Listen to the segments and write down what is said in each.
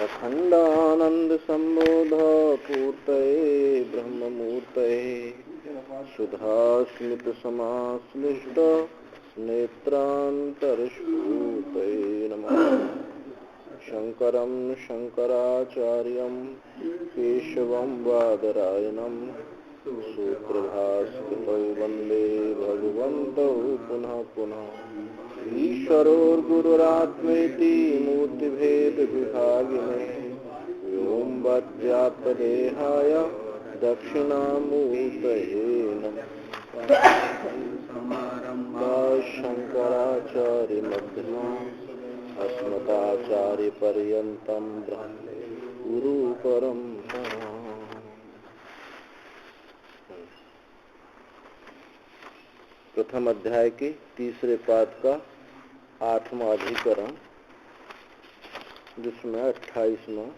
अखंडानंद संबोध पूर्तये ब्रह्ममूर्तये सुधास्मित समाश्लिष्ट नेत्रांतरस्फूर्तये नमः। शंकरं शंकराचार्यं केशवं बादरायणं सूत्रभास्कृतौ वन्दे भगवन्तौ पुनः पुनः। ईश्वरोर्गुरुरात्मेति मूर्तिभेदविभागिने व्योमवद्व्याप्तदेहाय दक्षिणामूर्तये नमः। शंकराचार्यमध्यमाम् अस्मदाचार्यपर्यन्तं ब्रह्म गुरुपरम्परा। प्रथम अध्याय के तीसरे पाद का 8वां अधिकरण, जिसमें 28वां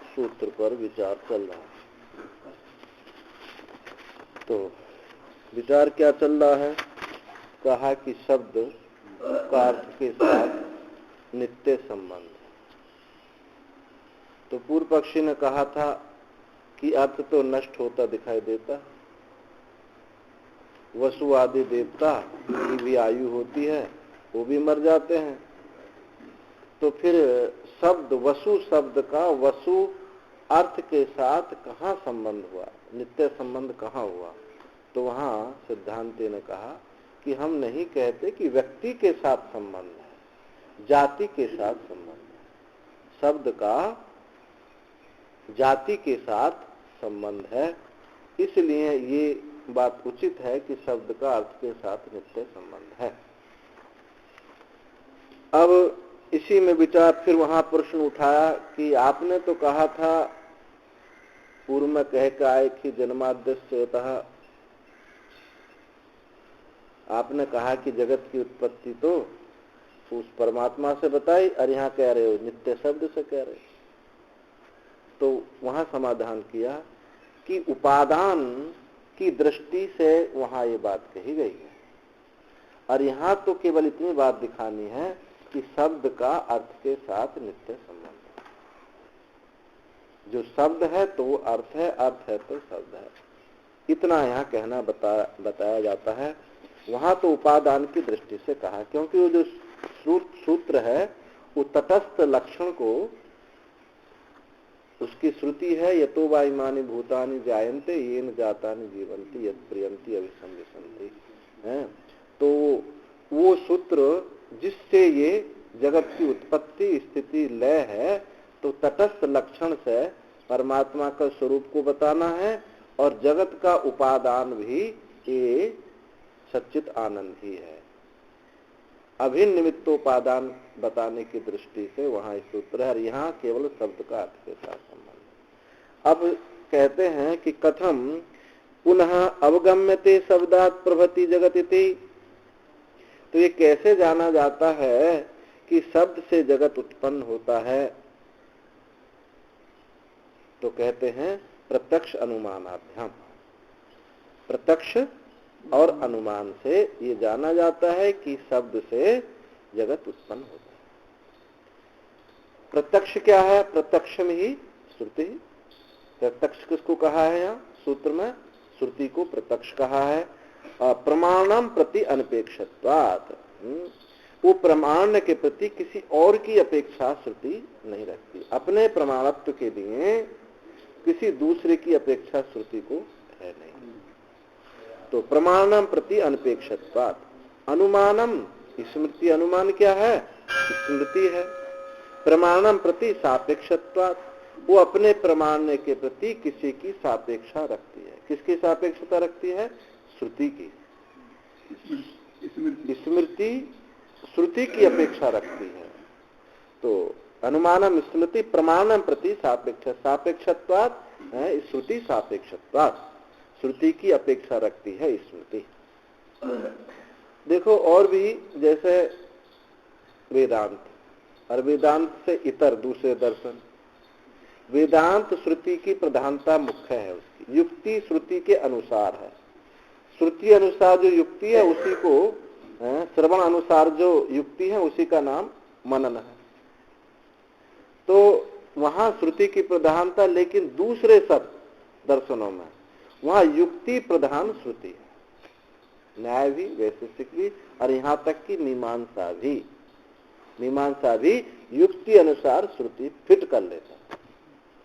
सूत्र पर विचार चल रहा है। तो विचार क्या चल रहा है? कहा कि शब्द का अर्थ के साथ नित्य संबंध। तो पूर्व पक्षी ने कहा था कि अर्थ तो नष्ट होता दिखाई देता, वसु आदि देवता की भी आयु होती है, वो भी मर जाते हैं। तो फिर शब्द, वसु शब्द का वसु अर्थ के साथ कहाँ संबंध हुआ, नित्य संबंध कहाँ हुआ? तो वहाँ सिद्धांति ने कहा कि हम नहीं कहते कि व्यक्ति के साथ संबंध है, जाति के साथ संबंध है। शब्द का जाति के साथ संबंध है, इसलिए ये बात उचित है कि शब्द का अर्थ के साथ नित्य संबंध है। अब इसी में विचार फिर वहां प्रश्न उठाया कि आपने तो कहा था, पूर्व में कह के आए कि जन्माद्यस्यतः, आपने कहा कि जगत की उत्पत्ति तो उस परमात्मा से बताई, और यहाँ कह रहे हो नित्य शब्द से कह रहे। तो वहां समाधान किया कि उपादान की दृष्टि से वहां ये बात कही गई है, और यहाँ तो केवल इतनी बात दिखानी है कि शब्द का अर्थ के साथ नित्य संबंध है। जो शब्द है तो वो अर्थ है, अर्थ है तो शब्द है, इतना यहाँ कहना बताया जाता है। वहां तो उपादान की दृष्टि से कहा, क्योंकि वो जो सूत्र है वो तटस्थ लक्षण को, उसकी श्रुति है यतो वा इमानि भूतानि जायन्ते येन जातानि जीवन्ति यत् प्रियन्ति अभिसंविशन्ति है। तो वो सूत्र जिससे ये जगत की उत्पत्ति स्थिति लय है, तो तटस्थ लक्षण से परमात्मा का स्वरूप को बताना है, और जगत का उपादान भी ये सच्चित आनंद ही है। अभिन्न निमित्तोपादान बताने की दृष्टि से वहां इस सूत्र है, और यहाँ केवल शब्द का अर्थ के साथ संबंध। अब कहते हैं कि कथम पुनः अवगम्यते शब्दात् प्रभति जगतिति। तो ये कैसे जाना जाता है कि शब्द से जगत उत्पन्न होता है? तो कहते हैं प्रत्यक्ष अनुमानाभ्याम। प्रत्यक्ष और अनुमान से ये जाना जाता है कि शब्द से जगत उत्पन्न होता है। प्रत्यक्ष क्या है? प्रत्यक्ष में ही श्रुति। प्रत्यक्ष किसको कहा है? यहाँ सूत्र में श्रुति को प्रत्यक्ष कहा है। प्रमाणम प्रति अनपेक्षत्वात्, वो प्रमाण के प्रति किसी और की अपेक्षा श्रुति नहीं रखती। अपने प्रमाणत्व के लिए किसी दूसरे की अपेक्षा श्रुति को है नहीं। तो प्रमाणम प्रति अनपेक्षत्वात्। अनुमानम, स्मृति अनुमान क्या है? स्मृति है। प्रमाणम प्रति सापेक्षत्वात्, वो अपने प्रमाण के प्रति किसी की सापेक्षा रखती है। किसकी सापेक्षता रखती है? श्रुति की। स्मृति श्रुति की अपेक्षा रखती है। तो अनुमानम स्मृति प्रमाणम प्रति सापेक्ष, सापेक्षत्वात् श्रुति सापेक्षत्वात्, श्रुति की अपेक्षा रखती है स्मृति। देखो और भी, जैसे वेदांत, और वेदांत से इतर दूसरे दर्शन। वेदांत श्रुति की प्रधानता मुख्य है, उसकी युक्ति श्रुति के अनुसार है। श्रुति अनुसार जो युक्ति है उसी को, श्रवण अनुसार जो युक्ति है उसी का नाम मनन है। तो वहां श्रुति की प्रधानता, लेकिन दूसरे सब दर्शनों में वहां युक्ति प्रधान श्रुति है। न्याय भी, वैशेषिक भी, और यहाँ तक कि मीमांसा भी युक्ति अनुसार श्रुति फिट कर लेता है।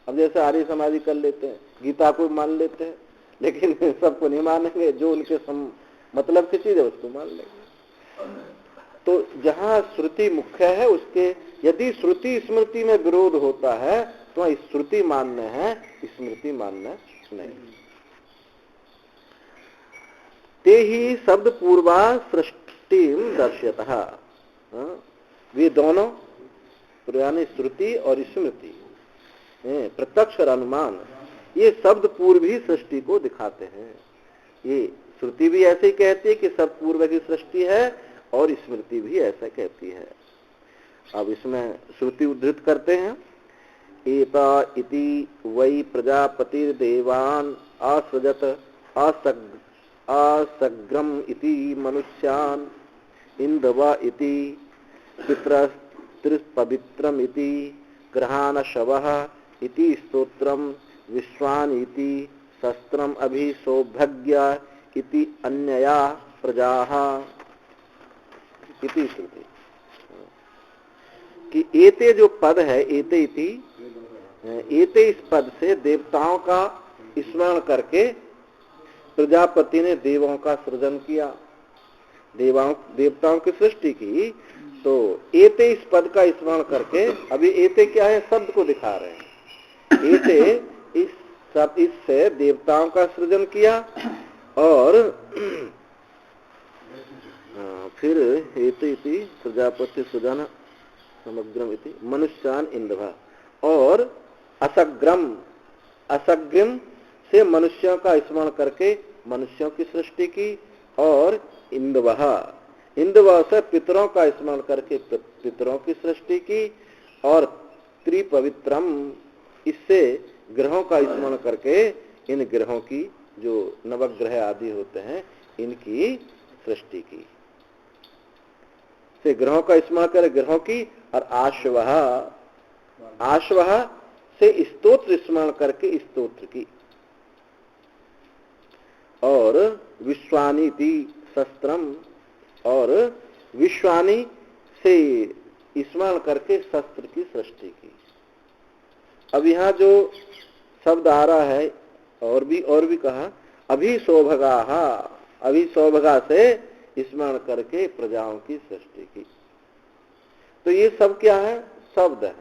अब जैसे आर्य समाजी कर लेते हैं, गीता को मान लेते हैं, लेकिन सबको नहीं मानेंगे, जो उनके मतलब की चीज है उसको मान लेंगे। तो जहाँ श्रुति मुख्य है, उसके यदि श्रुति स्मृति में विरोध होता है तो श्रुति मान्य है, स्मृति मान्य नहीं। ते ही शब्द पूर्वा सृष्टि दर्श्यतः, वे दोनों यानी श्रुति और स्मृति, प्रत्यक्ष और अनुमान, ये शब्द पूर्व ही सृष्टि को दिखाते हैं। ये श्रुति भी ऐसे ही कहती है कि सब पूर्व की सृष्टि है, और स्मृति भी ऐसा कहती है। अब इसमें श्रुति उद्धृत करते हैं, एता इति वै प्रजापतिर्देवान् असृजत असग्रम इति मनुष्यान् इंदवा इति पितृपवित्रम इति ग्रहानशवः इति स्तोत्रम विश्वान् इति शस्त्रम अभिसौभग्य इति अन्यया प्रजाः इति श्रुति। कि एते जो पद है, एते इति, एते इस पद से देवताओं का स्मरण करके प्रजापति ने देवों का सृजन किया, देवताओं की सृष्टि की। तो एते इस पद का स्मरण करके, अभी एते क्या है, शब्द को दिखा रहे हैं। एते इस सब, इससे देवताओं का सृजन किया, और फिर एते इति प्रजापति सृजन समग्रम इति मनुष्यान इंदवा, और असग्रम से मनुष्यों का स्मरण करके मनुष्यों की सृष्टि की, और इंदवा से पितरों का स्मरण करके पितरों की सृष्टि की, और त्रिपवित्रम, इससे ग्रहों का स्मरण करके इन ग्रहों की, जो नवग्रह आदि होते हैं, इनकी सृष्टि की। से ग्रहों का स्मरण करे ग्रहों की, और आश्वह से स्तोत्र स्मरण करके स्तोत्र की, और विश्वानी थी शस्त्रम, और विश्वानी से स्मरण करके शस्त्र की सृष्टि की। अब यहाँ जो शब्द आ रहा है, और भी कहा, अभिसौभगा से स्मरण करके प्रजाओं की सृष्टि की। तो ये सब क्या है, शब्द है,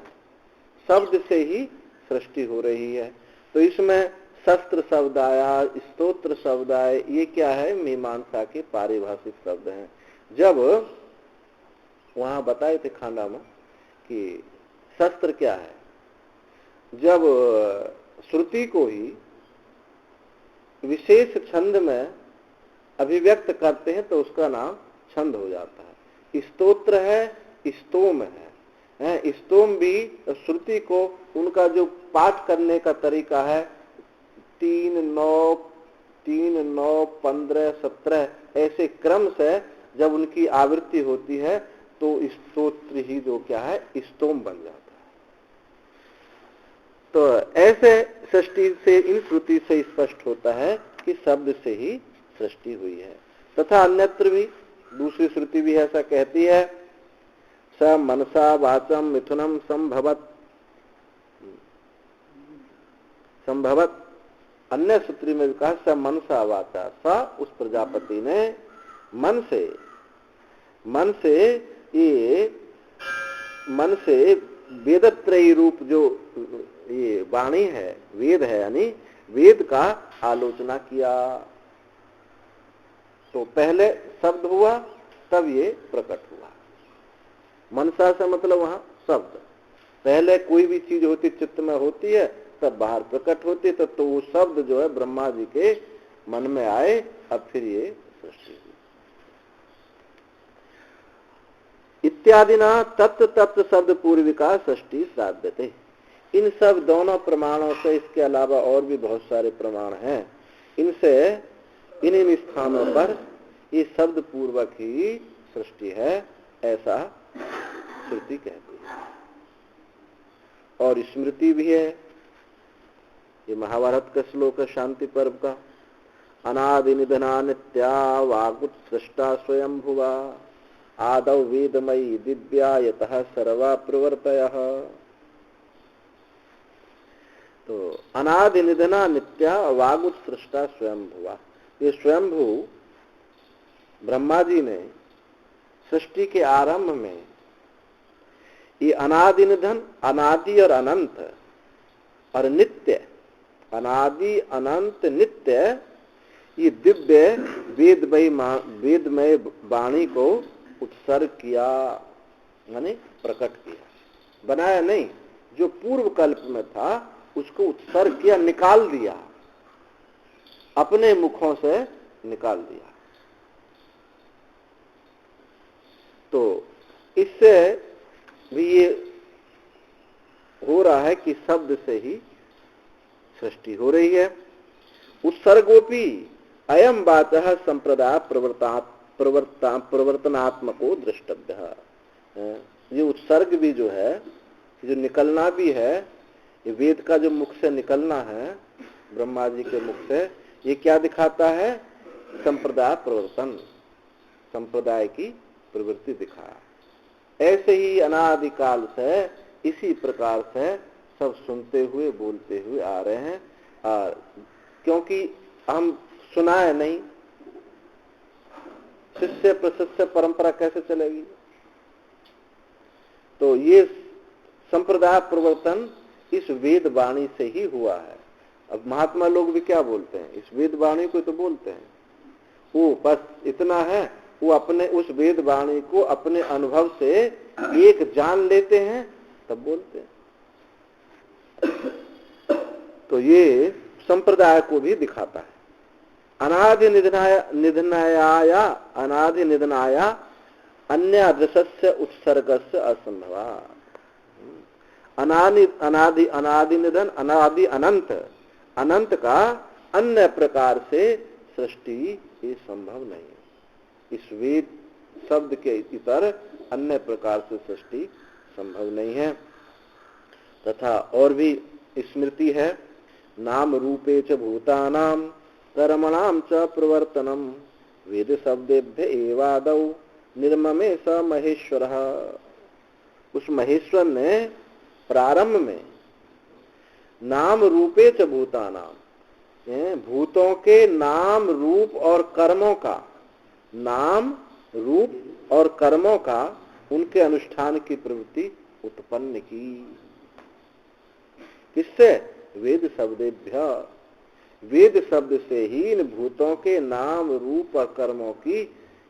शब्द से ही सृष्टि हो रही है। तो इसमें शस्त्र शब्द आया, स्तोत्र शब्द आए, ये क्या है, मीमांसा के पारिभाषिक शब्द हैं। जब वहां बताए थे खांडा में कि शस्त्र क्या है, जब श्रुति को ही विशेष छंद में अभिव्यक्त करते हैं तो उसका नाम छंद हो जाता है। स्तोत्र है, स्तोम है, स्तोम भी श्रुति को उनका जो पाठ करने का तरीका है, 3, 9, 15, 17 ऐसे क्रम से जब उनकी आवृत्ति होती है तो स्तोत्र ही जो क्या है, स्तोम बन जाता है। तो ऐसे सृष्टि से, इन श्रुति से स्पष्ट होता है कि शब्द से ही सृष्टि हुई है। तथा अन्यत्र भी दूसरी श्रुति भी ऐसा कहती है, स मनसा वाचम मिथुनम संभवत। अन्य सूत्री में भी कहा, स मनसा वाचा, स उस प्रजापति ने मन से वेदत्रयी रूप जो ये वाणी है, वेद है, यानी वेद का आलोचना किया। तो पहले शब्द हुआ, तब ये प्रकट हुआ। मनसा से मतलब वहां शब्द, पहले कोई भी चीज होती चित्त में होती है, तब बाहर प्रकट होती है, तो वो शब्द जो है ब्रह्मा जी के मन में आए, अब फिर ये सृष्टि हुई। इत्यादि ना तत्व शब्द पूर्विका सृष्टि साध्यते। इन सब दोनों प्रमाणों से, इसके अलावा और भी बहुत सारे प्रमाण हैं, इनसे इन स्थानों पर ये शब्द पूर्वक ही सृष्टि है, ऐसा श्रुति कहती है। और स्मृति भी है। ये महाभारत का श्लोक है शांति पर्व का। अनादि निधना नित्या वागुत्सृष्टा स्वयंभुवा आदौ वेदमयी दिव्या यतः सर्वा प्रवर्तयः। तो अनादि निधना नित्या वागुत्सृष्टा स्वयंभुवा, ये स्वयंभू ब्रह्मा जी ने सृष्टि के आरंभ में ये अनादि निधन, अनादि और अनंत और नित्य, अनादि अनंत नित्य, ये दिव्य वेदमय वाणी को उत्सर्ग किया, यानी प्रकट किया, बनाया नहीं, जो पूर्व कल्प में था उसको उत्सर्ग किया, निकाल दिया, अपने मुखों से निकाल दिया। तो इससे भी ये हो रहा है कि शब्द से ही सृष्टि हो रही है। उत्सर्गोपि अयम बातः संप्रदाय प्रवर्तनात्मको द्रष्टव्य। ये उत्सर्ग भी जो है, जो निकलना भी है, ये वेद का जो मुख से निकलना है, ब्रह्मा जी के मुख से, ये क्या दिखाता है? संप्रदाय प्रवर्तन, संप्रदाय की प्रवृत्ति दिखा। ऐसे ही अनादिकाल से इसी प्रकार से सब सुनते हुए बोलते हुए आ रहे हैं। और क्योंकि हम सुनाए नहीं, शिष्य प्रशिष्य परंपरा कैसे चलेगी? तो ये संप्रदाय प्रवर्तन इस वेद वाणी से ही हुआ है। अब महात्मा लोग भी क्या बोलते हैं? इस वेद वाणी को तो बोलते हैं, वो बस इतना है, वो अपने उस वेद वाणी को अपने अनुभव से एक जान लेते हैं तब बोलते हैं। तो ये संप्रदाय को भी दिखाता है। अनादि निधनाया अन्य अदृश्य उत्सर्गस्य असंभवा। अनादि निधन, अनादि अनंत, अनंत का अन्य प्रकार से सृष्टि ये संभव नहीं है। इस वेद शब्द के इतर अन्य प्रकार से सृष्टि संभव नहीं है। तथा और भी स्मृति है, नाम रूपे च भूतानाम कर्मणाम च प्रवर्तनम वेद शब्देभ्य एवादौ निर्ममे स महेश्वरः। उस महेश्वर ने प्रारंभ में नाम रूपे च भूतानाम, भूतों के नाम रूप और कर्मों का, नाम रूप और कर्मों का, उनके अनुष्ठान की प्रवृत्ति उत्पन्न की। किससे? वेद शब्देभ्य, वेद शब्द से ही इन भूतों के नाम रूप और कर्मों की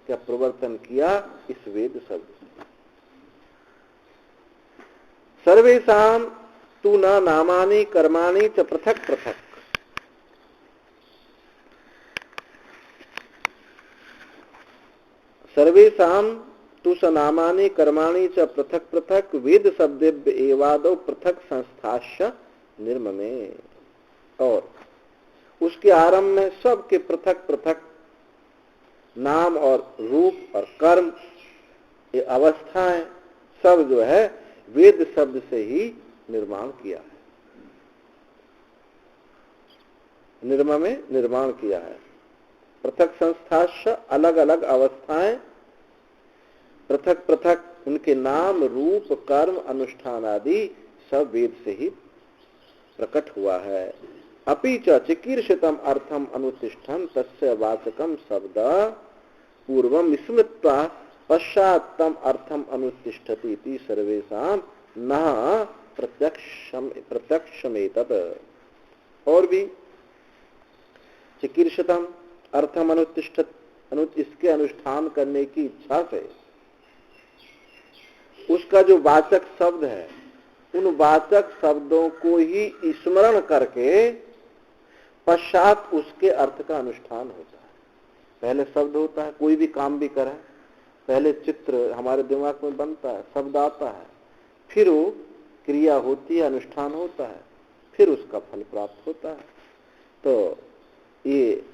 क्या प्रवर्तन किया? इस वेद शब्द से। सर्वेषां तु न नामानि कर्माणि च पृथक पृथक। सर्वेषां तु स नामानि कर्माणि च पृथक पृथक वेद शब्देभ्य एवादौ पृथक संस्थाश्च निर्ममे। और उसके आरंभ में सबके पृथक पृथक नाम और रूप और कर्म, ये अवस्थाएं सब जो है वेद शब्द से ही निर्माण किया है, निर्ममे निर्माण किया है। पृथक संस्थाश्च, अलग अलग अवस्थाएं, पृथक पृथक उनके नाम रूप कर्म अनुष्ठान आदि सब वेद से ही प्रकट हुआ है। अपि च चिकीर्षितम अर्थम अनुतिष्ठन् तस्य वाचकम शब्द पूर्वम स्मृत्वा पश्चात्तम अर्थम अनुतिष्ठति इति सर्वेषां न प्रत्यक्षमेतत्। और भी चिकीर्षितम अर्थम अनुतिष्ठत, इसके अनुष्ठान करने की इच्छा से उसका जो वाचक शब्द है, उन वाचक शब्दों को ही स्मरण करके पश्चात उसके अर्थ का अनुष्ठान होता है। पहले शब्द होता है, कोई भी काम भी करें, पहले चित्र हमारे दिमाग में बनता है, शब्द आता है, फिर वो क्रिया होती है, अनुष्ठान होता है, फिर उसका फल प्राप्त होता है। तो ये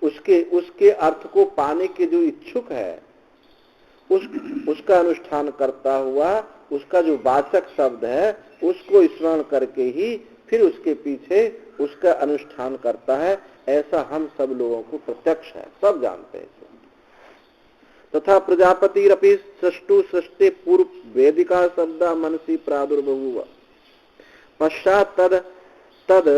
उसके अर्थ को पाने के जो इच्छुक है, उसका अनुष्ठान करता हुआ उसका जो वाचक शब्द है उसको स्मरण करके ही फिर उसके पीछे उसका अनुष्ठान करता है। ऐसा हम सब लोगों को प्रत्यक्ष है, सब जानते हैं। तथा प्रजापतिरपि सृष्टु सृष्टि पूर्व वेदिका शब्द मनसी प्रादुर्बभूव पश्चात तद तद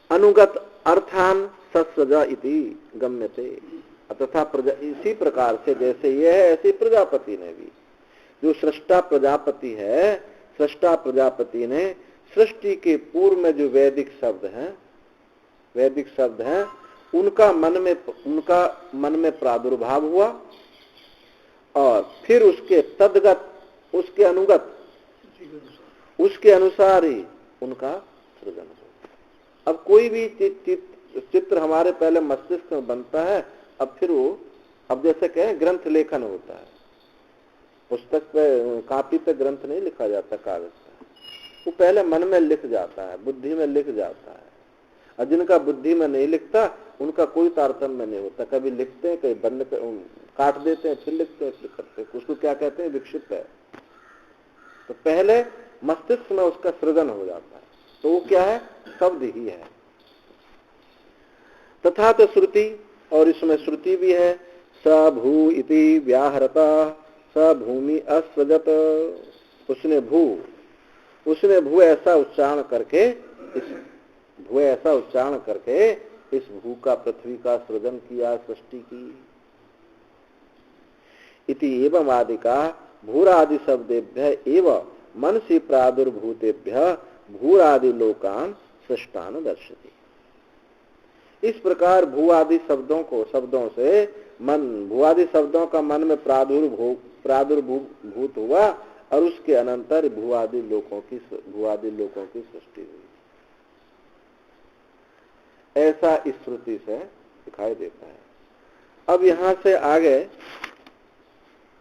अनुगत अर्थान सत्सजा इति गम्यते। तथा इसी प्रकार से जैसे ये है ऐसे प्रजापति ने भी, जो सृष्टा प्रजापति है, सृष्टा प्रजापति ने सृष्टि के पूर्व में जो वैदिक शब्द हैं उनका मन में प्रादुर्भाव हुआ और फिर उसके तदगत, उसके अनुगत, उसके अनुसार ही उनका सृजन हुआ। अब कोई भी चित्र हमारे पहले मस्तिष्क में बनता है, अब फिर वो, अब जैसे कहें ग्रंथ लेखन होता है, पुस्तक पे कापी पे ग्रंथ नहीं लिखा जाता कागज पे, वो पहले मन में लिख जाता है, बुद्धि में लिख जाता है। और जिनका बुद्धि में नहीं लिखता उनका कोई तारतम्य नहीं होता, कभी लिखते हैं कभी बंद काट देते हैं फिर लिखते हैं फिर करते हैं, उसको क्या कहते हैं, विक्षिप्त है। तो पहले मस्तिष्क में उसका सृजन हो जाता है, तो वो क्या है, शब्द ही है। तथा तो श्रुति, और इसमें श्रुति भी है, स भू इति व्याहरता स भूमि असृजत, उसने भू ऐसा उच्चारण करके इस भू का, पृथ्वी का सृजन किया, सृष्टि की। इति एवं आदि का भूरादि शब्देभ्य एवं मनसि प्रादुर्भूतेभ्य भूरादि लोकान सृष्टान दर्शति। इस प्रकार भूआदि शब्दों से भूआदि शब्दों का मन में प्रादुर्भूत हुआ और उसके अनंतर भूआदि लोकों की सृष्टि हुई। ऐसा इस श्रुति से दिखाई देता है। अब यहां से आगे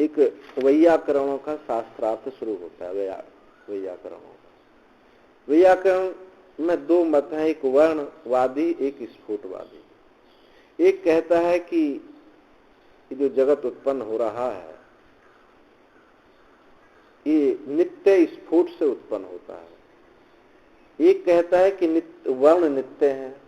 एक वैयाकरणों का शास्त्रार्थ शुरू होता है। वैयाकरण में दो मत हैं, एक वर्णवादी एक स्फुटवादी। एक कहता है कि जो जगत उत्पन्न हो रहा है ये नित्य स्फुट से उत्पन्न होता है। एक कहता है कि वर्ण नित्य है,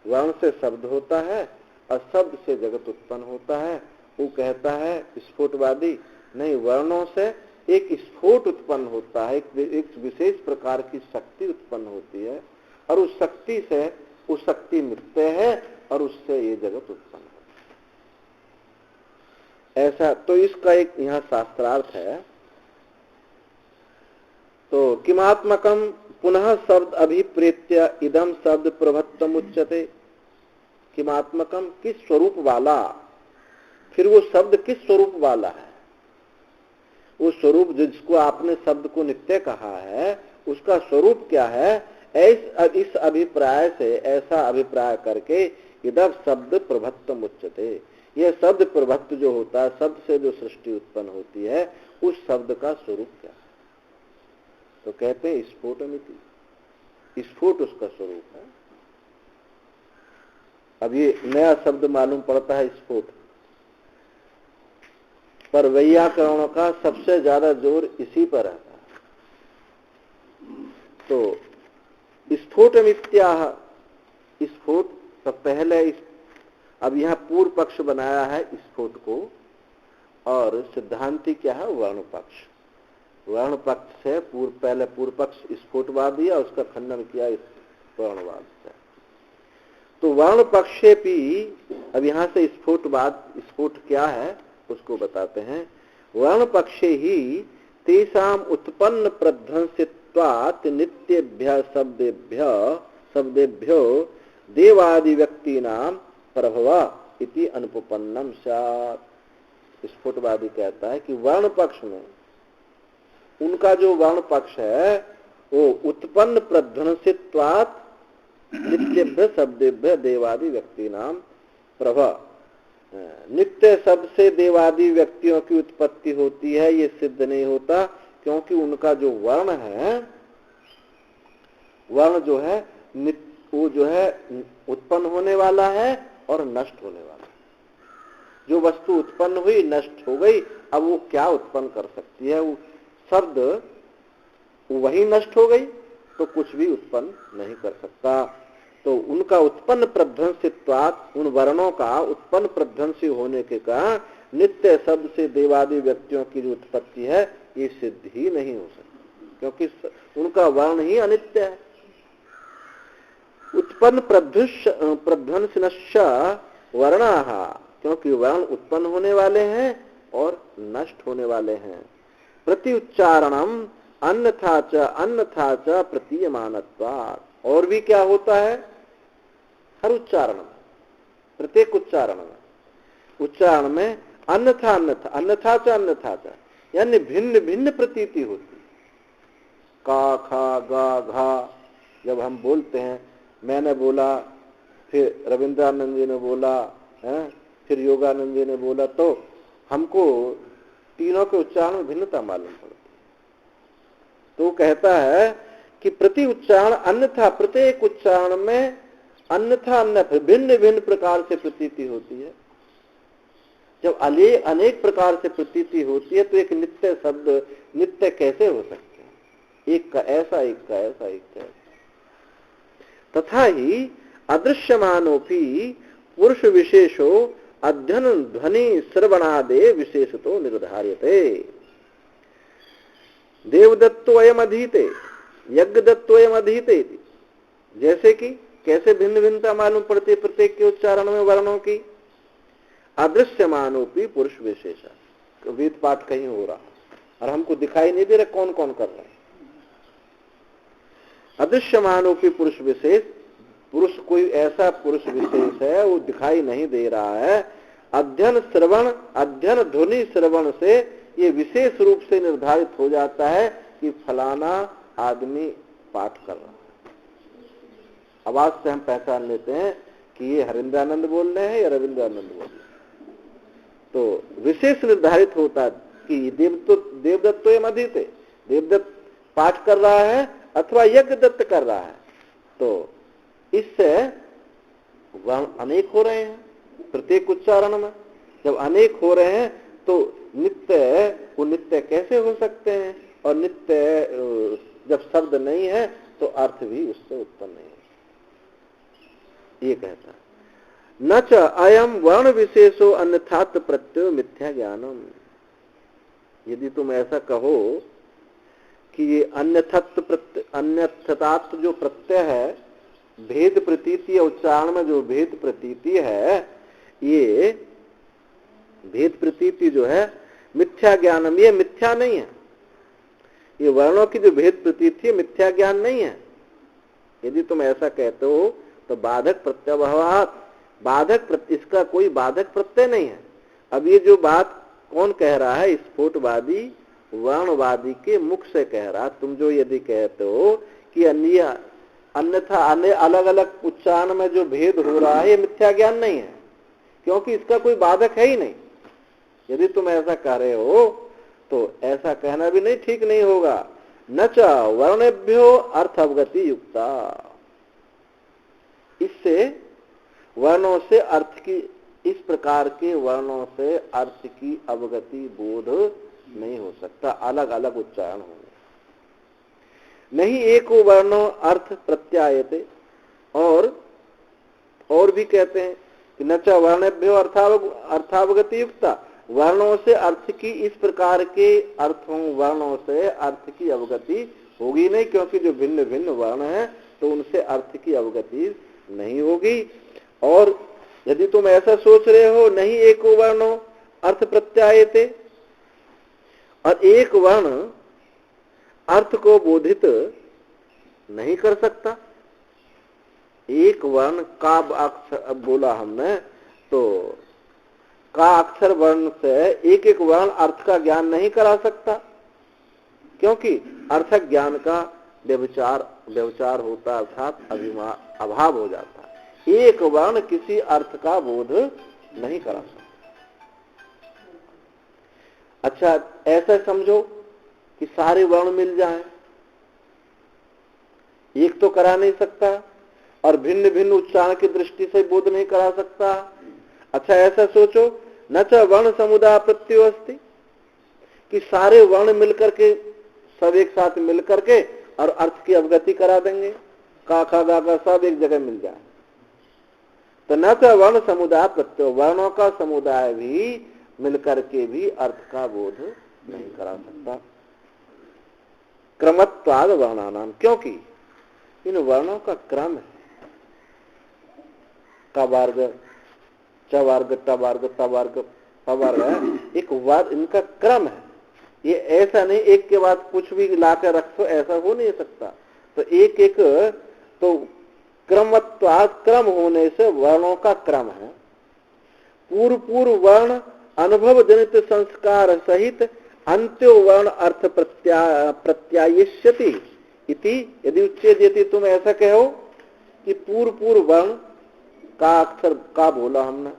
वर्ण से शब्द होता है और शब्द से जगत उत्पन्न होता है। वो कहता है स्फुटवादी, नहीं, वर्णों से एक स्फोट उत्पन्न होता है, एक विशेष प्रकार की शक्ति उत्पन्न होती है और उस शक्ति से वो शक्ति नित्य है और उससे ये जगत उत्पन्न होता है। ऐसा तो इसका एक यहाँ शास्त्रार्थ है। तो किमात्मकम पुनः शब्द अभिप्रेत्य इदम शब्द प्रभत्तम उच्यते। किमात्मकम, किस स्वरूप वाला, फिर वो शब्द किस स्वरूप वाला है, वो स्वरूप जिसको आपने शब्द को नित्य कहा है उसका स्वरूप क्या है, इस अभिप्राय से, ऐसा अभिप्राय करके इदम शब्द प्रभत्तम उच्यते। यह शब्द प्रभत्त जो होता है, शब्द से जो सृष्टि उत्पन्न होती है, उस शब्द का स्वरूप क्या है, तो कहते हैं स्फोटमिति, स्फोट उसका स्वरूप है। अब ये नया शब्द मालूम पड़ता है स्फोट, पर वैयाकरणों का सबसे ज्यादा जोर इसी पर रहता है। तो स्फोटमित्याह, स्फोट तो पहले अब यहाँ पूर्व पक्ष बनाया है स्फोट को, और सिद्धांति क्या है, वर्ण पक्ष। वर्ण पक्ष से पहले पूर्व पक्ष स्फोटवाद दिया, उसका खंडन किया वर्णवाद से। तो वर्ण पक्षे भी अब यहाँ से स्फोट क्या है उसको बताते हैं। वर्ण पक्षे ही तेषाम उत्पन्न प्रध्वंसित्वात् नित्येभ्य शब्देभ्यो देवादि व्यक्तीनां प्रभवा इति अनुपपन्नम स्यात्। स्फुटवादी कहता है कि वर्ण पक्ष में उनका जो वर्ण पक्ष है वो उत्पन्न प्रध्वंसित्वात् नित्येभ्य शब्देभ्य देवादि व्यक्तीनां प्रभा, नित्य शब्द से देवादि व्यक्तियों की उत्पत्ति होती है ये सिद्ध नहीं होता, क्योंकि उनका जो वर्ण है, वर्ण जो है वो जो है उत्पन्न होने वाला है और नष्ट होने वाला है। जो वस्तु उत्पन्न हुई नष्ट हो गई अब वो क्या उत्पन्न कर सकती है? वो शब्द वही नष्ट हो गई तो कुछ भी उत्पन्न नहीं कर सकता। तो उनका उत्पन्न प्रध्वंसित्वात्, उन वर्णों का उत्पन्न प्रध्वंसी होने के कारण नित्य शब्द से देवादि व्यक्तियों की जो उत्पत्ति है ये सिद्ध ही नहीं हो सकती, क्योंकि उनका वर्ण ही अनित्य है। उत्पन्न प्रध्वंसिनश्च वर्णाः, क्योंकि वर्ण उत्पन्न होने वाले हैं और नष्ट होने वाले हैं। प्रति उच्चारणम अन्यथा च प्रतीयमानत्वात्, और भी क्या होता है? हर उच्चारण में, प्रत्येक उच्चारण में अन्यथा च यानी भिन्न भिन्न प्रतीति होती। का, खा, गा, घा जब हम बोलते हैं, मैंने बोला, फिर रविंद्रानंद जी ने बोला है, फिर योगानंद जी ने बोला, तो हमको तीनों के उच्चारण में भिन्नता मालूम पड़ती। तो कहता है कि प्रति उच्चारण अन्यथा, प्रत्येक उच्चारण में अन्यथा भिन्न भिन्न प्रकार से प्रतीति होती है। जब अनेक प्रकार से प्रतीति होती है तो एक नित्य शब्द नित्य कैसे हो सकते हैं? एक का ऐसा, एक का ऐसा, एक का ऐसा। तथा ही अदृश्यमानोपि पुरुष विशेषो अध्ययन ध्वनि श्रवणादे विशेषतो निर्धार्यते। देवदत्तो अयम अधीते, यज्ञदत्तो अयम अधीते। जैसे कि कैसे भिन्न भिन्नता मालूम पड़ती है प्रत्येक के उच्चारण में वर्णों की? अदृश्यमानोपि पुरुष विशेषा, वेद पाठ कहीं हो रहा और हमको दिखाई नहीं दे रहा कौन कौन कर रहा है। अदृश्यमानोपि पुरुष विशेष, पुरुष कोई ऐसा पुरुष विशेष है वो दिखाई नहीं दे रहा है। अध्ययन ध्वनि श्रवण से ये विशेष रूप से निर्धारित हो जाता है कि फलाना आदमी पाठ कर रहा है। आवाज से हम पहचान लेते हैं कि ये हरिंद्रानंद बोल रहे हैं या रविंद्रानंद बोल रहे हैं। तो विशेष निर्धारित होता है कि देवदत्त तो ये मधित है, देवदत्त पाठ कर रहा है अथवा यज्ञ दत्त कर रहा है। तो इससे वर्ण अनेक हो रहे हैं प्रत्येक उच्चारण में। जब अनेक हो रहे हैं तो नित्य, वो नित्य कैसे हो सकते हैं? और नित्य जब शब्द नहीं है तो अर्थ भी उससे उत्पन्न नहीं है। ये कहता है न च अयम वर्ण विशेषो अन्यथात् प्रत्यय मिथ्या ज्ञानम। यदि तुम ऐसा कहो कि ये अन्यथात् जो प्रत्यय है, भेद प्रतीति, उच्चारण में जो भेद प्रतीति है, ये भेद प्रतीति जो है मिथ्या ज्ञानम, ये मिथ्या नहीं है। ये वर्णों की जो भेद प्रतीति है मिथ्या ज्ञान नहीं है। यदि तुम ऐसा कहते हो तो बाधक प्रत्यवहात, इसका कोई बाधक प्रत्यय नहीं है। अब ये जो बात कौन कह रहा है? स्फोटवादी वर्णवादी के मुख से कह रहा। तुम जो यदि कहते हो कि अन्यथा अलग अलग उच्चारण में जो भेद हो रहा है ये मिथ्या ज्ञान नहीं है, क्योंकि इसका कोई बाधक है ही नहीं। यदि तुम ऐसा कह रहे हो तो ऐसा कहना भी नहीं, ठीक नहीं होगा। न च वर्णेभ्यो अर्थ अवगति युक्ता, इससे वर्णों से अर्थ की, इस प्रकार के वर्णों से अर्थ की अवगति बोध नहीं हो सकता। अलग अलग उच्चारण होंगे। नहीं एको वर्णो अर्थ प्रत्यायते, और भी कहते हैं कि न च वर्णेभ्यो अर्थावगति युक्ता, वर्णों से अर्थ की, इस प्रकार के अर्थों वर्णों से अर्थ की अवगति होगी नहीं, क्योंकि जो भिन्न भिन्न वर्ण है तो उनसे अर्थ की अवगति नहीं होगी। और यदि तुम ऐसा सोच रहे हो नहीं एको वर्णो अर्थ प्रत्यायते, और एक वर्ण अर्थ को बोधित नहीं कर सकता। एक वर्ण का अक्षर बोला हमने, तो का अक्षर वर्ण से एक एक वर्ण अर्थ का ज्ञान नहीं करा सकता, क्योंकि अर्थक ज्ञान का व्यभिचार होता, अर्थात अभाव हो जाता है। एक वर्ण किसी अर्थ का बोध नहीं करा सकता। अच्छा, ऐसा समझो कि सारे वर्ण मिल जाएं, एक तो करा नहीं सकता, और भिन्न भिन्न उच्चारण की दृष्टि से बोध नहीं करा सकता। अच्छा, ऐसा सोचो न च वर्ण समुदाय प्रत्ययो अस्ति, कि सारे वर्ण मिलकर के सब एक साथ मिलकर के और अर्थ की अवगति करा देंगे, का खा गा का सब एक जगह मिल जाए। तो न तो वर्ण समुदाय प्रत्यय, वर्णों का समुदाय भी मिलकर के भी अर्थ का बोध नहीं करा सकता। क्रमत्वाद वर्णानाम, क्योंकि इन वर्णों का क्रम है, का वर्ग, च वर्ग, ट वर्ग, त वर्ग, प वर्ग है, एक वर्ग इनका क्रम है। ये ऐसा नहीं एक के बाद कुछ भी लाकर रखो, ऐसा हो नहीं सकता। तो एक एक तो क्रमत्वाद, क्रम होने से वर्णों का क्रम है। पूर्व पूर्व वर्ण अनुभव जनित संस्कार सहित अंत्यो वर्ण अर्थ प्रत्यायिष्यति इति यदि उच्चेद्यति, तुम ऐसा कहो कि पूर्व पूर्व वर्ण का अक्षर का बोला हमने,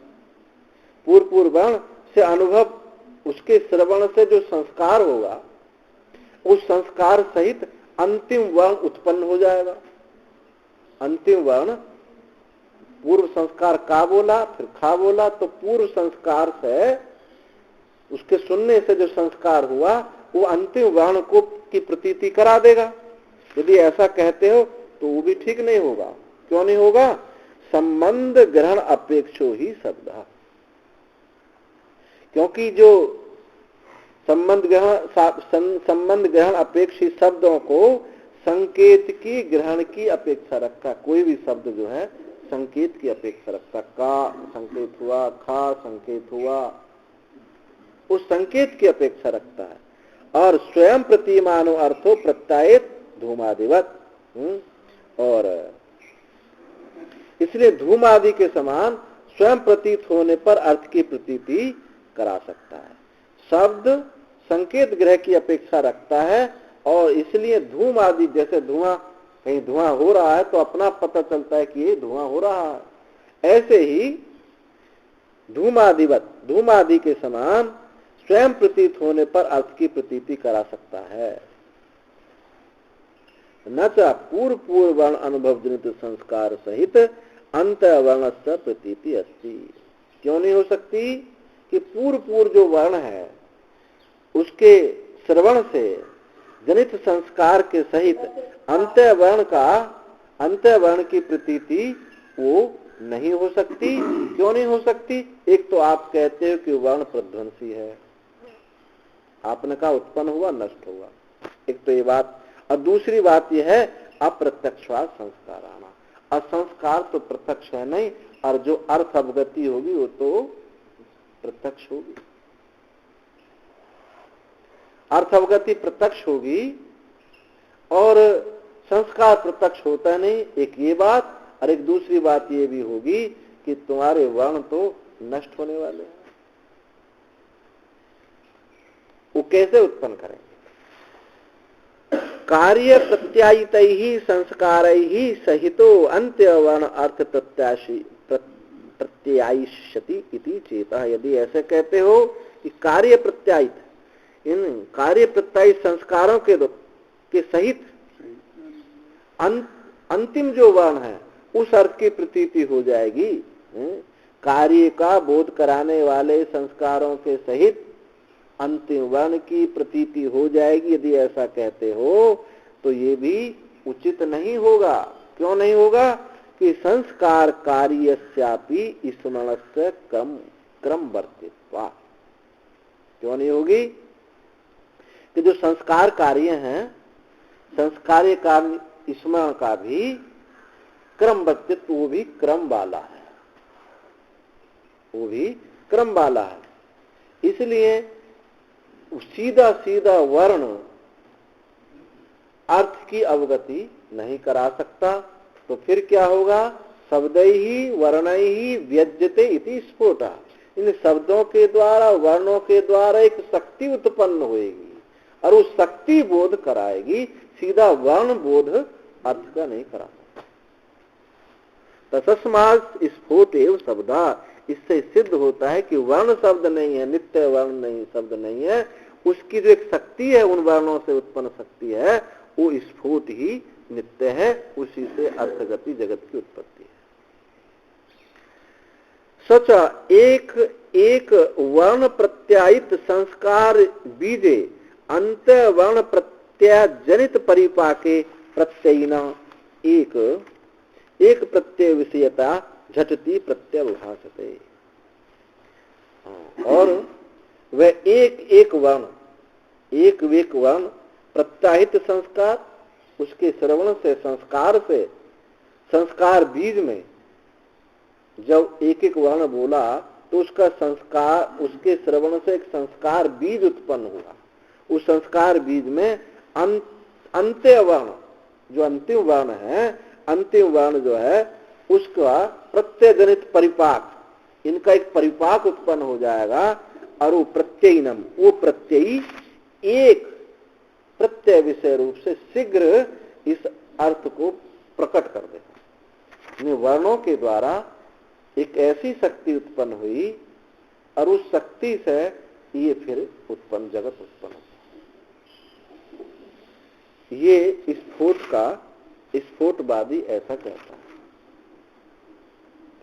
पूर्व पूर्व वर्ण से अनुभव, उसके श्रवण से जो संस्कार होगा उस संस्कार सहित अंतिम वर्ण उत्पन्न हो जाएगा। अंतिम वर्ण पूर्व संस्कार का बोला फिर खा बोला, तो पूर्व संस्कार से उसके सुनने से जो संस्कार हुआ वो अंतिम वर्ण को की प्रतीति करा देगा। यदि ऐसा कहते हो तो वो भी ठीक नहीं होगा। क्यों नहीं होगा? संबंध ग्रहण अपेक्षो ही शब्द, क्योंकि जो संबंध ग्रहण अपेक्षित शब्दों को संकेत की ग्रहण की अपेक्षा रखता। कोई भी शब्द जो है संकेत की अपेक्षा रखता। का संकेत हुआ, खा संकेत हुआ, उस संकेत की अपेक्षा रखता है। और स्वयं प्रतिमानो अर्थो प्रत्यायित धूमादिवत, और इसलिए धूम आदि के समान स्वयं प्रतीत होने पर अर्थ की प्रतीति करा सकता है। शब्द संकेत ग्रह की अपेक्षा रखता है, और इसलिए धूम आदि, जैसे धुआं, कहीं धुआं हो रहा है तो अपना पता चलता है कि ये धुआं हो रहा है, ऐसे ही धूमादिवत, धूम आदि के समान स्वयं प्रतीत होने पर अर्थ की प्रतीति करा सकता है। न च पूर्व पूर्व वर्ण अनुभव जनित संस्कार सहित अंत वर्ण से प्रतीति अस्ति। क्यों नहीं हो सकती? कि पूर्व पूर्व जो वर्ण है उसके श्रवण से जनित संस्कार के सहित अंत वर्ण की प्रतीति वो नहीं हो सकती। क्यों नहीं हो सकती? एक तो आप कहते हो कि वर्ण प्रध्वंसी है, आपने कहा उत्पन्न हुआ नष्ट हुआ, एक तो ये बात। और दूसरी बात यह है अप्रत्यक्षवाद संस्कार आना। असंस्कार तो प्रत्यक्ष है नहीं, और जो अर्थ अवगति होगी वो तो प्रत्यक्ष होगी। अर्थ अवगति प्रत्यक्ष होगी और संस्कार प्रत्यक्ष होता नहीं, एक ये बात। और एक दूसरी बात ये भी होगी कि तुम्हारे वर्ण तो नष्ट होने वाले हैं, वो कैसे उत्पन्न करेंगे? कार्य प्रत्यायित ही संस्कार ही सहितो अंत्य वर्ण अर्थ प्रत्यायिष्यति इति चेता। यदि ऐसे कहते हो कि कार्य प्रत्यायित, इन कार्य प्रत्यायित संस्कारों के सहित अंतिम जो वर्ण है उस अर्थ की प्रतीति हो जाएगी। कार्य का बोध कराने वाले संस्कारों के सहित अंतिम वर्ण की प्रतीति हो जाएगी। यदि ऐसा कहते हो तो ये भी उचित नहीं होगा। क्यों नहीं होगा? कि संस्कार कार्यस्यापि स्मरणस्य क्रम वर्तित्वा। क्यों नहीं होगी? कि जो संस्कार कार्य हैं, संस्कार्य कार्य स्मरण का भी क्रम वर्तित्व, वो भी क्रम वाला है, वो भी क्रम वाला है। इसलिए सीधा सीधा वर्ण अर्थ की अवगति नहीं करा सकता। तो फिर क्या होगा? शब्दैहि वर्णैहि व्यज्यते इति स्फोटा। इन शब्दों के द्वारा, वर्णों के द्वारा एक शक्ति उत्पन्न होएगी और उस शक्ति बोध कराएगी, सीधा वर्ण बोध अर्थ का नहीं करा सकता। तस्मात् स्फोटेव शब्दा, इससे सिद्ध होता है कि वर्ण शब्द नहीं है, नित्य वर्ण नहीं, शब्द नहीं है, उसकी जो एक शक्ति है, उन वर्णों से उत्पन्न शक्ति है, वो स्फोट ही नित्य है, उसी से अर्थगति जगत की उत्पत्ति है। सच एक एक वर्ण प्रत्यायित संस्कार बीजे अंत वर्ण प्रत्यय जनित परिपाके प्रत्ययिना एक एक प्रत्यय विषयता झटती प्रत्यवभासते। और वह एक एक वर्ण प्रत्याहित संस्कार, उसके श्रवण से संस्कार बीज में जब एक एक वर्ण बोला तो उसका संस्कार, उसके श्रवण से एक संस्कार बीज उत्पन्न हुआ। उस संस्कार बीज में अंत्य वर्ण, जो अंतिम वर्ण है, अंतिम वर्ण जो है उसका प्रत्यय जनित परिपाक, इनका एक परिपाक उत्पन्न हो जाएगा। और वो प्रत्ययिनम, वो प्रत्ययी एक प्रत्यय विषय रूप से शीघ्र इस अर्थ को प्रकट कर देगा। वर्णों के द्वारा एक ऐसी शक्ति उत्पन्न हुई और उस शक्ति से ये फिर जगत उत्पन्न हुआ। ये स्फोटवादी ऐसा कहता है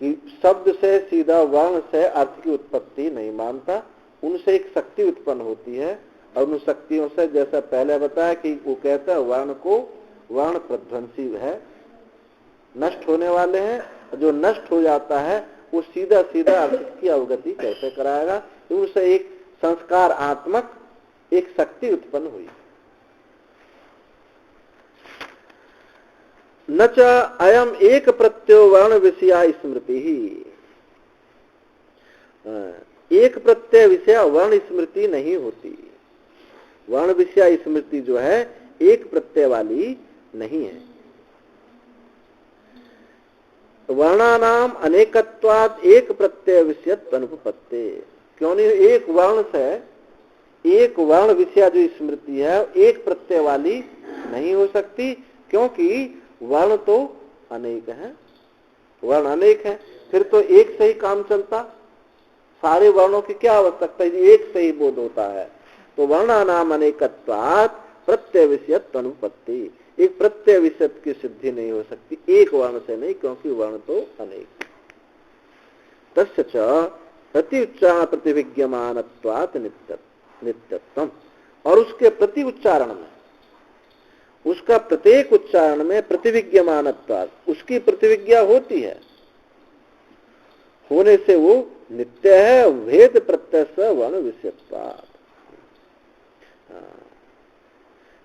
कि शब्द से सीधा वर्ण से अर्थ की उत्पत्ति नहीं मानता, उनसे एक शक्ति उत्पन्न होती है और उन शक्तियों से, जैसा पहले बताया कि वो कहता है वर्ण प्रध्वंसी है, नष्ट होने वाले हैं। जो नष्ट हो जाता है वो सीधा सीधा अर्थ की अवगति कैसे कराएगा? तो उनसे एक संस्कार आत्मक एक शक्ति उत्पन्न हुई। न च अयम एक प्रत्ययो वर्ण विषया स्मृति ही, एक प्रत्यय विषय वर्ण स्मृति नहीं होती। वर्ण विषय स्मृति जो है एक प्रत्यय वाली नहीं है। वर्णानाम अनेकत्वात् एक प्रत्यय विषयत्व अनुपपत्ते, क्यों नहीं? एक वर्ण से एक वर्ण विषय जो स्मृति है एक प्रत्यय वाली नहीं हो सकती, क्योंकि वर्ण तो अनेक हैं, वर्ण अनेक हैं, फिर तो एक से ही काम चलता, सारे वर्णों की क्या आवश्यकता है? एक से ही बोध होता है। तो वर्णानाम अनेकत्वात् प्रत्यय विषयत्व अनुपत्ति, एक प्रत्यय विषय की सिद्धि नहीं हो सकती एक वर्ण से नहीं, क्योंकि वर्ण तो अनेक। तस्य च प्रति उच्चारण प्रतिविज्ञमानत्वात् नित्यत्वम्, और उसके प्रति उच्चारण में, उसका प्रत्येक उच्चारण में प्रतिविज्ञमानत्वात्, उसकी प्रतिविज्ञा होती है, होने से वो नित्य है। भेद प्रत्यय से वर्ण विषयत्वात्,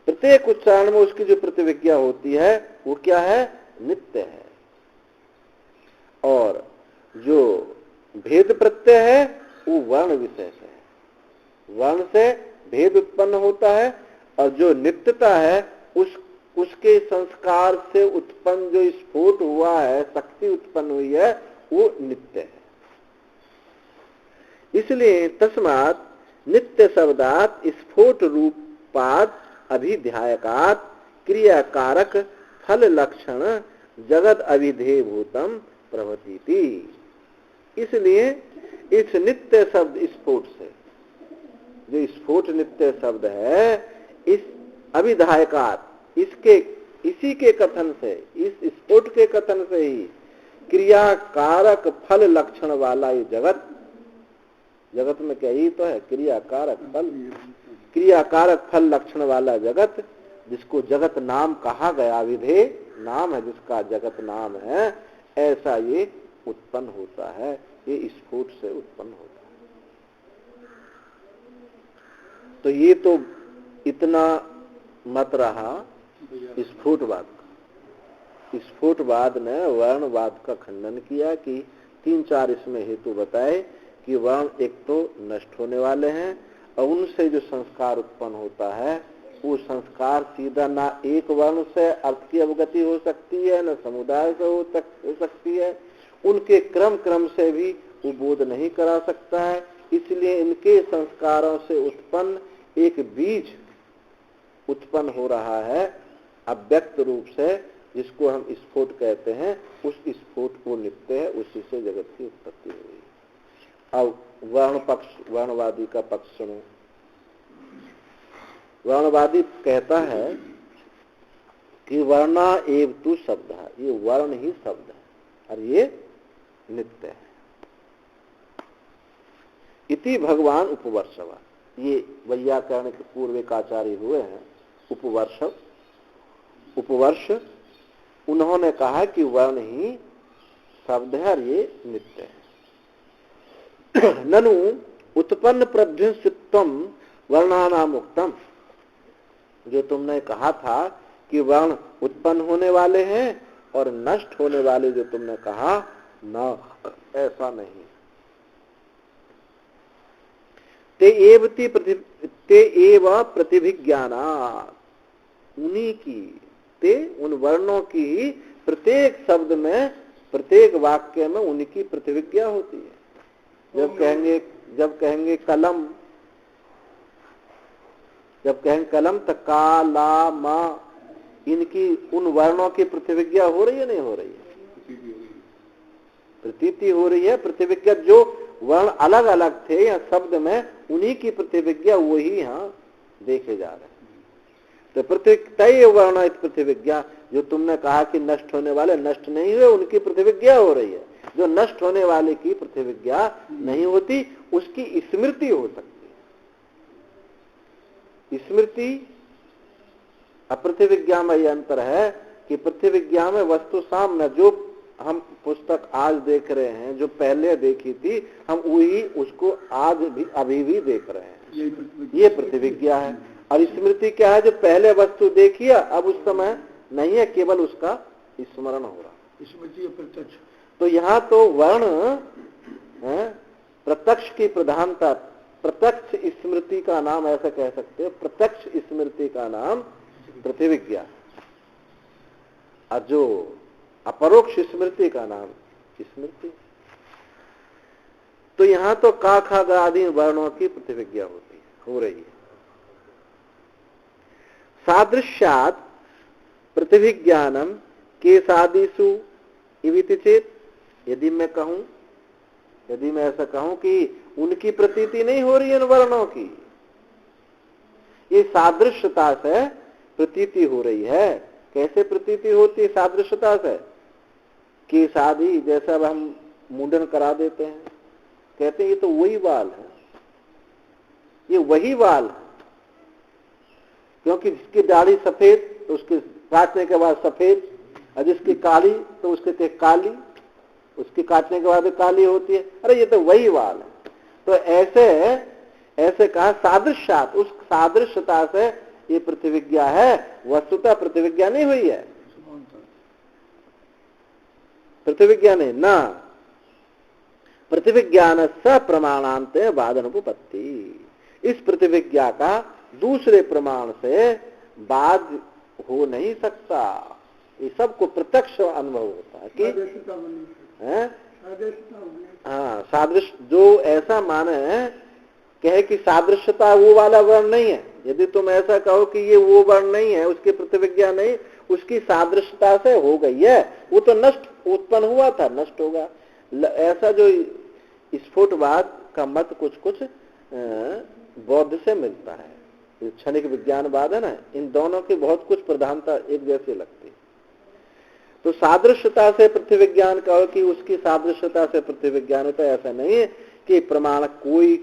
प्रत्येक उच्चारण में उसकी जो प्रतिविज्ञा होती है वो क्या है? नित्य है। और जो भेद प्रत्यय है वो वर्ण विषय से है, वर्ण से भेद उत्पन्न होता है, और जो नित्यता है उसके संस्कार से उत्पन्न जो स्फोट हुआ है, शक्ति उत्पन्न हुई है, वो नित्य है। इसलिए तस्मात् नित्य शब्दात् स्फोट रूपात् अभिध्यायकात् क्रियाकारक फल लक्षण जगत अभिधेय भूतम प्रभतीति। इसलिए इस नित्य शब्द स्फोट से, जो स्फोट नित्य शब्द है, इस अभिधायकात्, इसी के कथन से, इस स्फोट के कथन से ही क्रियाकारक फल लक्षण वाला ये जगत में क्या ही तो है? क्रियाकारक फल लक्षण वाला जगत, जिसको जगत नाम कहा गया, विधेय नाम है जिसका जगत नाम है, ऐसा ये उत्पन्न होता है, ये स्फोट से उत्पन्न होता है। तो ये तो इतना मत रहा स्फोटवाद का। स्फोटवाद ने वर्णवाद का खंडन किया कि 3-4 इसमें हेतु बताए कि वर्ण एक तो नष्ट होने वाले हैं, और उनसे जो संस्कार उत्पन्न होता है वो संस्कार सीधा ना एक वर्ण से अर्थ की अवगति हो सकती है, न समुदाय से हो सकती है, उनके क्रम से भी वो बोध नहीं करा सकता है। इसलिए इनके संस्कारों से उत्पन्न एक बीज उत्पन्न हो रहा है अव्यक्त रूप से, जिसको हम स्फोट कहते हैं। उस स्फोट को नित्य है, उसी से जगत की उत्पत्ति हुई। अब वर्णवादी का पक्ष सुनो। वर्णवादी कहता है कि वर्णा एव तु शब्द है, ये वर्ण ही शब्द है और ये नित्य है। इति भगवान उपवर्षवा। ये वैयाकरण के पूर्व एक आचार्य हुए हैं उपवर्ष, उन्होंने कहा कि वर्ण ही शब्द है और ये नित्य है। ननु उत्पन्न प्रध्वंसित्वम वर्णानाम उक्तम, जो तुमने कहा था कि वर्ण उत्पन्न होने वाले हैं और नष्ट होने वाले, जो तुमने कहा न, ऐसा नहीं। ते एव प्रतिभिज्ञानात्, उन्हीं की, ते उन वर्णों की ही प्रत्येक शब्द में, प्रत्येक वाक्य में उनकी प्रतिभिज्ञा होती है। जब कहेंगे कलम, जब कहेंगे कलम तो का, ला, मा, इनकी उन वर्णों की प्रतिभिज्ञा हो रही है नहीं हो रही है? प्रतीति हो रही है। प्रतिभिज्ञा जो वर्ण अलग अलग थे या शब्द में, उन्हीं की प्रतिभिज्ञा वही यहाँ देखे जा रहे हैं। तो तय वर्ण प्रतिभिज्ञा, जो तुमने कहा कि नष्ट होने वाले नष्ट नहीं हुए, उनकी प्रतिभिज्ञा हो रही है। जो नष्ट होने वाले की प्रतिभिज्ञा नहीं होती, उसकी स्मृति हो सकती है। स्मृति अप्रतिविज्ञा में यह अंतर है कि प्रतिविज्ञा में वस्तु सामने, जो हम पुस्तक आज देख रहे हैं, जो पहले देखी थी, हम वही उसको आज भी अभी भी देख रहे हैं, ये प्रतिविज्ञा है। और स्मृति क्या है? जो पहले वस्तु देखी है अब उस समय नहीं है, केवल उसका स्मरण हो रहा। स्मृति प्रत्यक्ष। तो यहाँ तो वर्ण प्रत्यक्ष की प्रधानता, प्रत्यक्ष स्मृति का नाम ऐसा कह सकते हैं, प्रत्यक्ष स्मृति का नाम प्रतिविज्ञा, और जो अपरोक्ष स्मृति का नाम स्मृति। तो यहाँ तो का, खा, गा आदि वर्णों की प्रतिविज्ञा हो रही है। सादृश्यात् प्रतिभिज्ञानम केसादिषु इविति चेत, यदि मैं ऐसा कहूं कि उनकी प्रतीति नहीं हो रही है वर्णों की, ये सादृश्यता से प्रतीति हो रही है। कैसे प्रतीति होती है सादृश्यता से? कि शादी जैसा अब हम मुंडन करा देते हैं, कहते हैं ये तो वही बाल है, ये वही बाल है, क्योंकि जिसकी दाढ़ी सफेद तो उसके काटने के बाद सफेद, और जिसकी काली तो उसके काली, उसकी काटने के बाद काली होती है। अरे ये तो वही बाल है। तो ऐसे कहा सादृश्यात, उस सादृश्यता से ये प्रतिविज्ञा है, वस्तुतः प्रतिविज्ञा नहीं हुई है, प्रतिविज्ञा नहीं ना। प्रतिविज्ञान स प्रमाणांत बाधनुपपत्ति, इस प्रतिविज्ञा का दूसरे प्रमाण से बाध हो नहीं सकता। ये सबको प्रत्यक्ष अनुभव होता है कि हाँ सादृश्य, जो ऐसा माने कहे कि सादृश्यता वो वाला वर्ण नहीं है। यदि तुम ऐसा कहो कि ये वो वर्ण नहीं है, उसकी प्रतिविज्ञा नहीं, उसकी सादृश्यता से हो गई है, वो तो नष्ट उत्पन्न हुआ था, नष्ट होगा। ऐसा जो स्फुटवाद का मत कुछ कुछ बौद्ध से मिलता है, क्षणिक विज्ञानवाद है ना, इन दोनों की बहुत कुछ प्रधानता एक जैसी लगती है। तो सादृश्यता से प्रतिविज्ञान कहो कि उसकी सादृश्यता से प्रतिविज्ञान होता है, ऐसा नहीं है कि प्रमाण कोई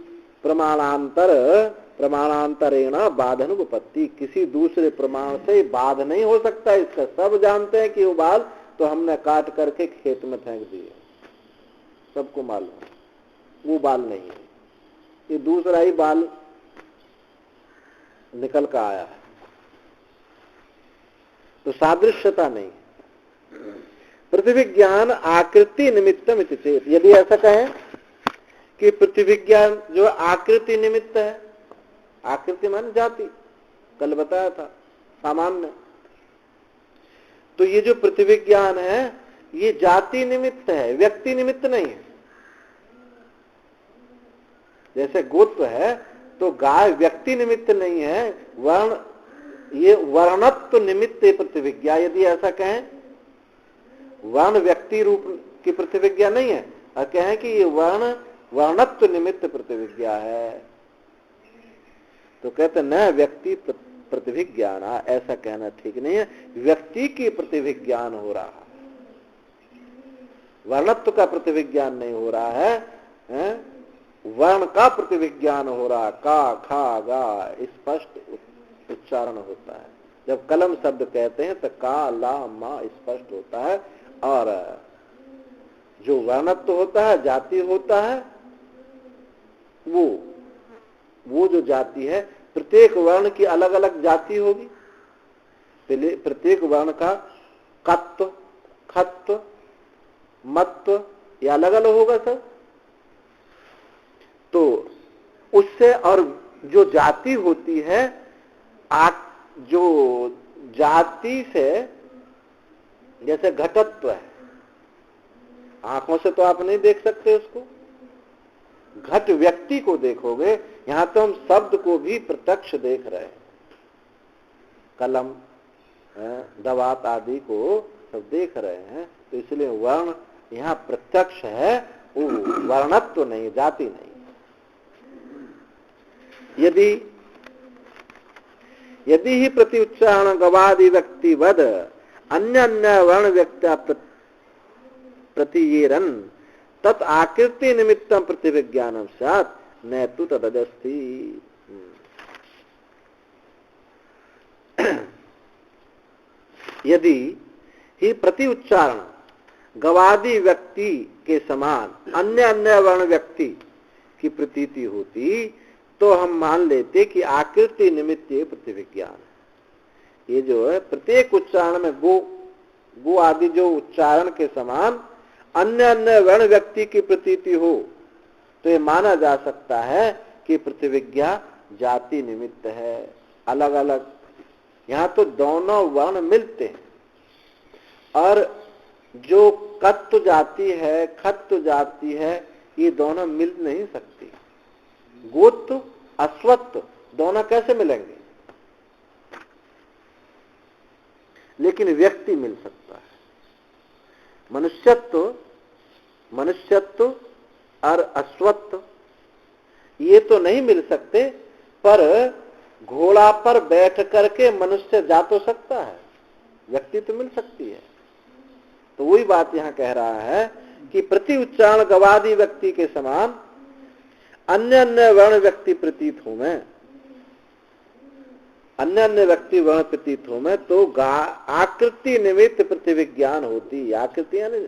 प्रमाणांतरेण बाधनुपपत्ति, किसी दूसरे प्रमाण से बाध नहीं हो सकता। इसका सब जानते हैं कि वो बाल तो हमने काट करके खेत में फेंक दिए, सबको मालूम, वो बाल नहीं है, ये दूसरा ही बाल निकल कर आया है। तो सादृश्यता नहीं। प्रतिविज्ञान आकृति निमित्तम इति चेत, यदि ऐसा कहें कि प्रतिविज्ञान जो आकृति निमित्त है, आकृति मान जाति, कल बताया था सामान्य, तो ये जो प्रतिविज्ञान है ये जाति निमित्त है, व्यक्ति निमित्त नहीं है। जैसे गोत्र है तो गाय व्यक्ति निमित्त नहीं है, वर्ण, ये वर्णत्व निमित्त प्रतिविज्ञा। यदि ऐसा कहें वर्ण व्यक्ति रूप की प्रतिविज्ञा नहीं है, और कहें कि ये वर्ण वर्णत्व निमित्त प्रतिविज्ञा है, तो कहते न व्यक्ति प्रतिविज्ञान, ऐसा कहना ठीक नहीं है। व्यक्ति की प्रतिविज्ञान हो रहा है, वर्णत्व का प्रतिविज्ञान नहीं हो रहा है, वर्ण का प्रतिविज्ञान हो रहा, का खा गा स्पष्ट उच्चारण होता है। जब कलम शब्द कहते हैं तो का ला मा स्पष्ट होता है, और जो वर्णत्व होता है, जाति होता है, वो जो जाति है, प्रत्येक वर्ण की अलग अलग जाति होगी। प्रत्येक वर्ण का कत्व, खत्व, मत्व ये अलग अलग होगा सब। तो उससे, और जो जाति होती है, जो जाति से, जैसे घटत्व है, आंखों से तो आप नहीं देख सकते उसको, घट व्यक्ति को देखोगे। यहां तो हम शब्द को भी प्रत्यक्ष देख रहे हैं, कलम दवात आदि को सब देख रहे हैं। तो इसलिए वर्ण यहाँ प्रत्यक्ष है, वो वर्णत्व नहीं, जाति नहीं। यदि ही प्रति उच्चारण गवादि व्यक्ति वद अन्य अन्य वर्ण व्यक्त्या प्रतियेरन तत् आकृति निमित्तम प्रतिविज्ञानम स्यात् न तु तदस्ति। यदि ही प्रति उच्चारण गवादि व्यक्ति के समान अन्य अन्य वर्ण व्यक्ति की प्रतीति होती, तो हम मान लेते कि आकृति निमित्त ये प्रतिविज्ञान। ये जो है प्रत्येक उच्चारण में गो आदि जो उच्चारण के समान अन्य अन्य वर्ण व्यक्ति की प्रतीति हो, तो ये माना जा सकता है कि प्रतिविज्ञा जाति निमित्त है, अलग अलग। यहाँ तो दोनों वर्ण मिलते हैं, और जो कत्व जाति है, खत्व जाति है, ये दोनों मिल नहीं सकती। गोत्व अश्वत्व दोनों कैसे मिलेंगे? लेकिन व्यक्ति मिल सकता है। मनुष्यत्व और अश्वत्व ये तो नहीं मिल सकते, पर घोड़ा पर बैठ करके मनुष्य जा तो सकता है, व्यक्ति तो मिल सकती है। तो वही बात यहाँ कह रहा है कि प्रति उच्चारण गवादि व्यक्ति के समान अन्य अन्य वर्ण व्यक्ति प्रतीत हो में, अन्य अन्य व्यक्ति वर्ण प्रतीत हो में, तो आकृति निमित्त प्रतिविज्ञान होती। आकृति यानी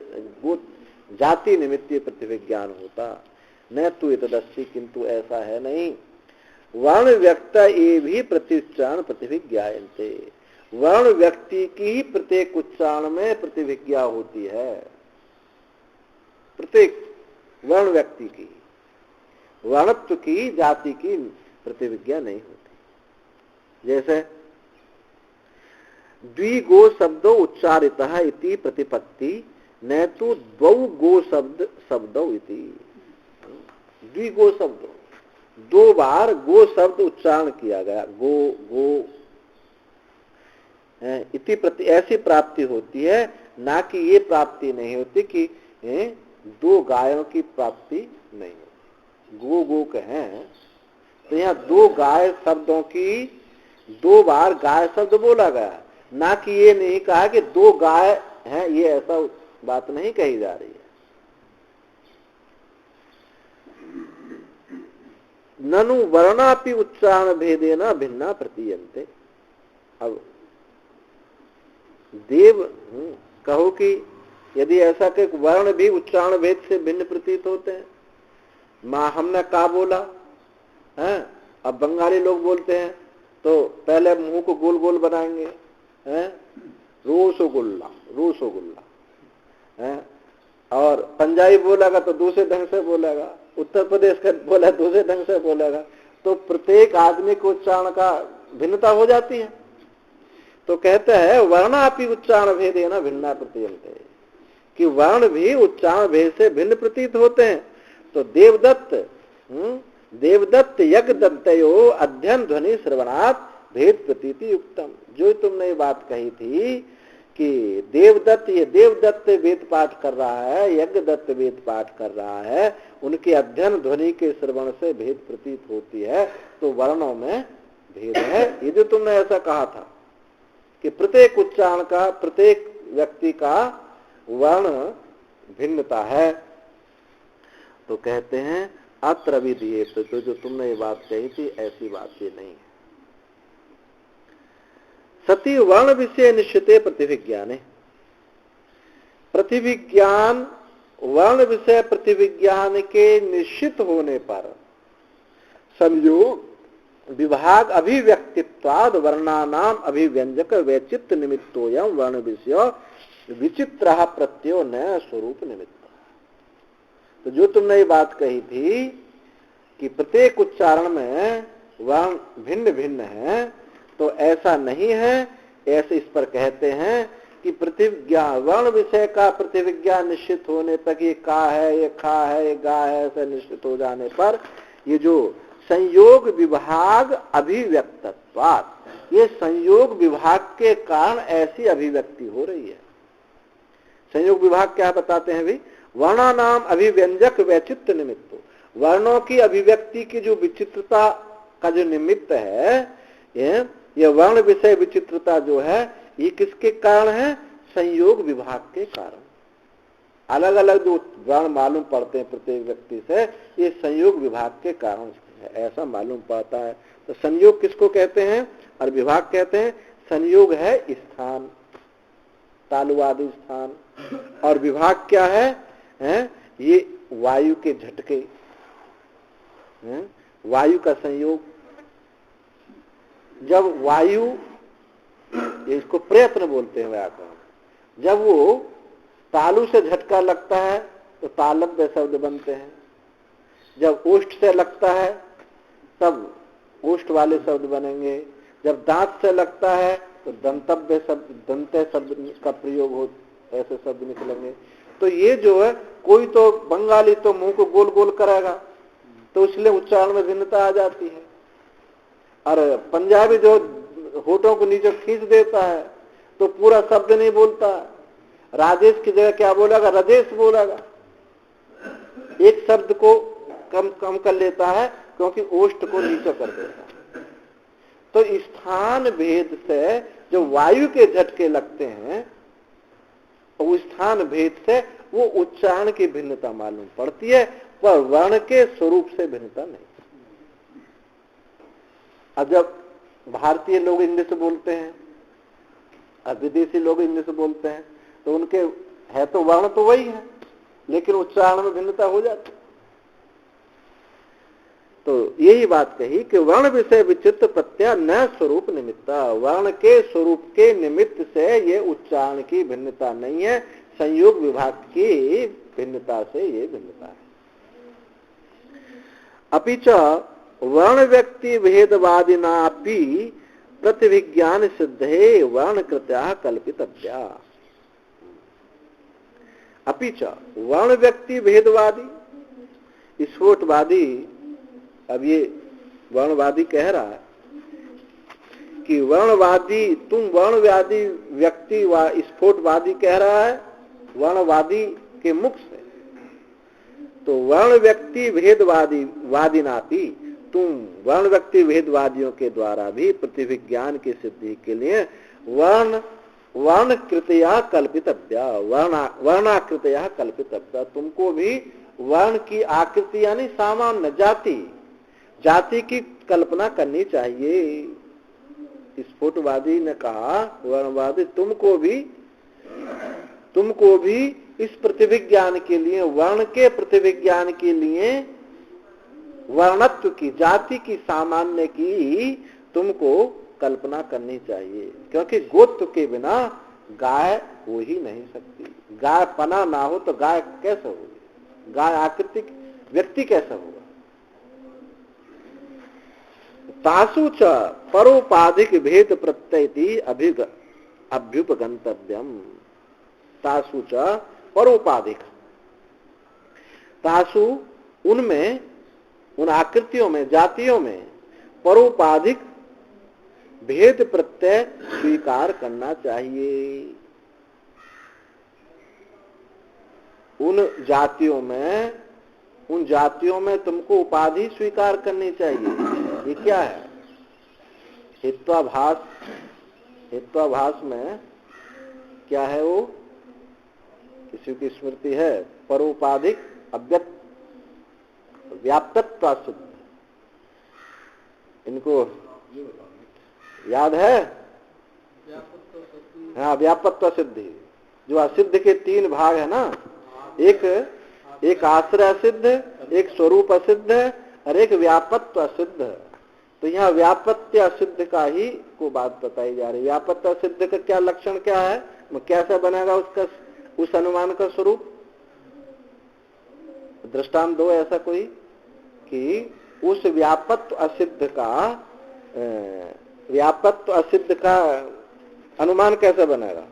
जाति निमित्त प्रतिविज्ञान होता। न तु तदस्ति, किंतु ऐसा है नहीं। वर्ण व्यक्ता ये भी प्रतिउच्चारण प्रतिविज्ञायन्ते। वर्ण व्यक्ति की ही प्रत्येक उच्चारण में प्रतिविज्ञा होती है, प्रत्येक वर्ण व्यक्ति की। वर्णत्व की, जाति की प्रतिविज्ञा नहीं होती। जैसे द्विगो शब्दो उच्चारितः इति प्रतिपत्ति न तो द्वौ गो शब्दो इति। द्विगो शब्द, दो बार गो शब्द उच्चारण किया गया, गो इति प्रति, ऐसी प्राप्ति होती है, ना कि ये प्राप्ति नहीं होती कि दो गायों की प्राप्ति नहीं होती। गो कहें तो यहाँ दो गाय शब्दों की दो बार गाय शब्द बोला गया, ना कि ये नहीं कहा कि दो गाय हैं, ये ऐसा बात नहीं कही जा रही है। ननु वर्णापि उच्चारण भेदेन भिन्ना प्रतीयन्ते। अब देव कहो कि यदि ऐसा कि वर्ण भी उच्चारण भेद से भिन्न प्रतीत होते हैं। माँ हमने का बोला है, अब बंगाली लोग बोलते हैं तो पहले मुंह को गोल गोल बनाएंगे, हैं, रोसोगुल्ला है, और पंजाबी बोलेगा तो दूसरे ढंग से बोलेगा, उत्तर प्रदेश का बोला दूसरे ढंग से बोलेगा। तो प्रत्येक आदमी को उच्चारण का भिन्नता हो जाती है। तो कहते हैं वर्णापि उच्चारण भेदेन भिन्ना प्रतीयन्ते, कि वर्ण भी उच्चारण भेद से भिन्न प्रतीत होते हैं। तो देवदत्त यज्ञ दत्तयो अध्ययन ध्वनि श्रवणात् भेद प्रतीति युक्तम। जो तुमने ये बात कही थी कि देवदत्त वेद पाठ कर रहा है, यज्ञ दत्त वेद पाठ कर रहा है, उनके अध्ययन ध्वनि के श्रवण से भेद प्रतीत होती है, तो वर्णों में भेद है। ये जो तुमने ऐसा कहा था कि प्रत्येक उच्चारण का, प्रत्येक व्यक्ति का वर्ण भिन्नता है, तो कहते हैं अत्र विधीयेत, तो जो तुमने ये बात कही थी ऐसी बात ये नहीं है। सती वर्ण विषय निश्चिते प्रतिविज्ञाने, प्रतिविज्ञान वर्ण विषय प्रतिविज्ञान के निश्चित होने पर संयोग विभाग अभिव्यक्तित्वाद वर्णानाम अभिव्यंजक वैचित्र निमित्तोयम वर्ण विषय विचित्र प्रत्ययो नया स्वरूप निमित्त। तो जो तुमने ये बात कही थी कि प्रत्येक उच्चारण में वर्ण भिन्न भिन्न है, तो ऐसा नहीं है। ऐसे इस पर कहते हैं कि प्रतिविज्ञा वर्ण विषय का प्रतिविज्ञा निश्चित होने तक ये का है, ये खा है, ये गा है, ऐसा निश्चित हो जाने पर ये जो संयोग विभाग अभिव्यक्तत्वात्, ये संयोग विभाग के कारण ऐसी अभिव्यक्ति हो रही है। संयोग विभाग क्या बताते हैं भाई? वर्णानाम अभिव्यंजक वैचित्र निमित्त, वर्णों की अभिव्यक्ति की जो विचित्रता का जो निमित्त है, ये वर्ण विषय विचित्रता जो है, ये किसके कारण है? संयोग विभाग के कारण। अलग अलग जो वर्ण मालूम पड़ते हैं प्रत्येक व्यक्ति से, ये संयोग विभाग के कारण है, ऐसा मालूम पड़ता है। तो संयोग किसको कहते हैं और विभाग कहते हैं? संयोग है स्थान, तालुवादी स्थान, और विभाग क्या है? ये वायु के झटके, वायु का संयोग। जब वायु, इसको प्रयत्न बोलते हैं व्याकरण, जब वो तालु से झटका लगता है तो तालव्य शब्द बनते हैं, जब ओष्ठ से लगता है तब ओष्ठ वाले शब्द बनेंगे, जब दांत से लगता है तो दंतव्य शब्द, दंते शब्द का प्रयोग हो, ऐसे शब्द निकलेंगे। तो ये जो है, कोई तो बंगाली तो मुंह को गोल गोल करेगा तो इसलिए उच्चारण में भिन्नता आ जाती है, और पंजाबी जो होठों को नीचे खींच देता है तो पूरा शब्द नहीं बोलता। राजेश की जगह क्या बोलेगा? रजेश बोलेगा। एक शब्द को कम कम कर लेता है क्योंकि ओष्ठ को नीचे कर देता है। तो स्थान भेद से जो वायु के झटके लगते हैं, उस स्थान भेद से वो उच्चारण की भिन्नता मालूम पड़ती है, पर वर्ण के स्वरूप से भिन्नता नहीं। अब जब भारतीय लोग इंग्लिश बोलते हैं, अब विदेशी लोग इंग्लिश बोलते हैं, तो उनके है तो वर्ण तो वही है, लेकिन उच्चारण में भिन्नता हो जाती। तो यही बात कही कि वर्ण विषय विचित्र प्रत्यय न स्वरूप निमित्ता, वर्ण के स्वरूप के निमित्त से ये उच्चारण की भिन्नता नहीं है, संयोग विभाग की भिन्नता से ये भिन्नता है। अपिच वर्ण व्यक्ति भेदवादिनापि प्रतिविज्ञान सिद्धे वर्ण कृत्या कल्पितव्या। अपिच वर्ण व्यक्ति भेदवादी, स्फोटवादी, अब ये वर्णवादी कह रहा है कि वर्णवादी, तुम वर्णवादी व्यक्ति स्फोटवादी कह रहा है वर्णवादी के मुख से, तो वर्ण व्यक्ति भेदवादी वादिनापि, तुम वर्ण व्यक्ति भेदवादियों के द्वारा भी प्रतिविज्ञान की सिद्धि के लिए वर्ण कृतया कल्पितव्या, वर्णाकृतया कल्पितव्या, तुमको भी वर्ण की आकृति यानी सामान्य जाति की कल्पना करनी चाहिए। स्फोटवादी ने कहा, वर्णवादी, तुमको भी इस प्रतिविज्ञान के लिए, वर्ण के प्रतिविज्ञान के लिए वर्णत्व की, जाति की, सामान्य की तुमको कल्पना करनी चाहिए, क्योंकि गोत्र के बिना गाय हो ही नहीं सकती। गाय पना ना हो तो गाय कैसे होगी? गाय आकृति व्यक्ति कैसे होगा? तासु च परोपाधिक भेद प्रत्ययति अभ्युपगंतव्यम। तासु च परोपाधिक, तासु उनमें, उन आकृतियों में, जातियों में परोपाधिक भेद प्रत्यय स्वीकार करना चाहिए। उन जातियों में तुमको उपाधि स्वीकार करनी चाहिए। ये क्या है? हित्वाभास, हित्वाभास में क्या है? वो किसी की स्मृति है, परोपाधिक अव्यक्त व्याप्तत्व सिद्ध। इनको याद है? हाँ, व्यापत्व सिद्धि। जो असिद्ध के 3 भाग है ना, एक आश्रय सिद्ध, एक स्वरूप सिद्ध और एक व्यापत्व सिद्ध। तो यहाँ व्यापत्य सिद्ध का ही को बात बताई जा रही है। व्यापत्य सिद्ध का क्या लक्षण क्या है, कैसे बनेगा उसका, उस अनुमान का स्वरूप? दृष्टांत दो ऐसा कोई कि उस व्यापत्व असिद्ध का अनुमान कैसे बनेगा?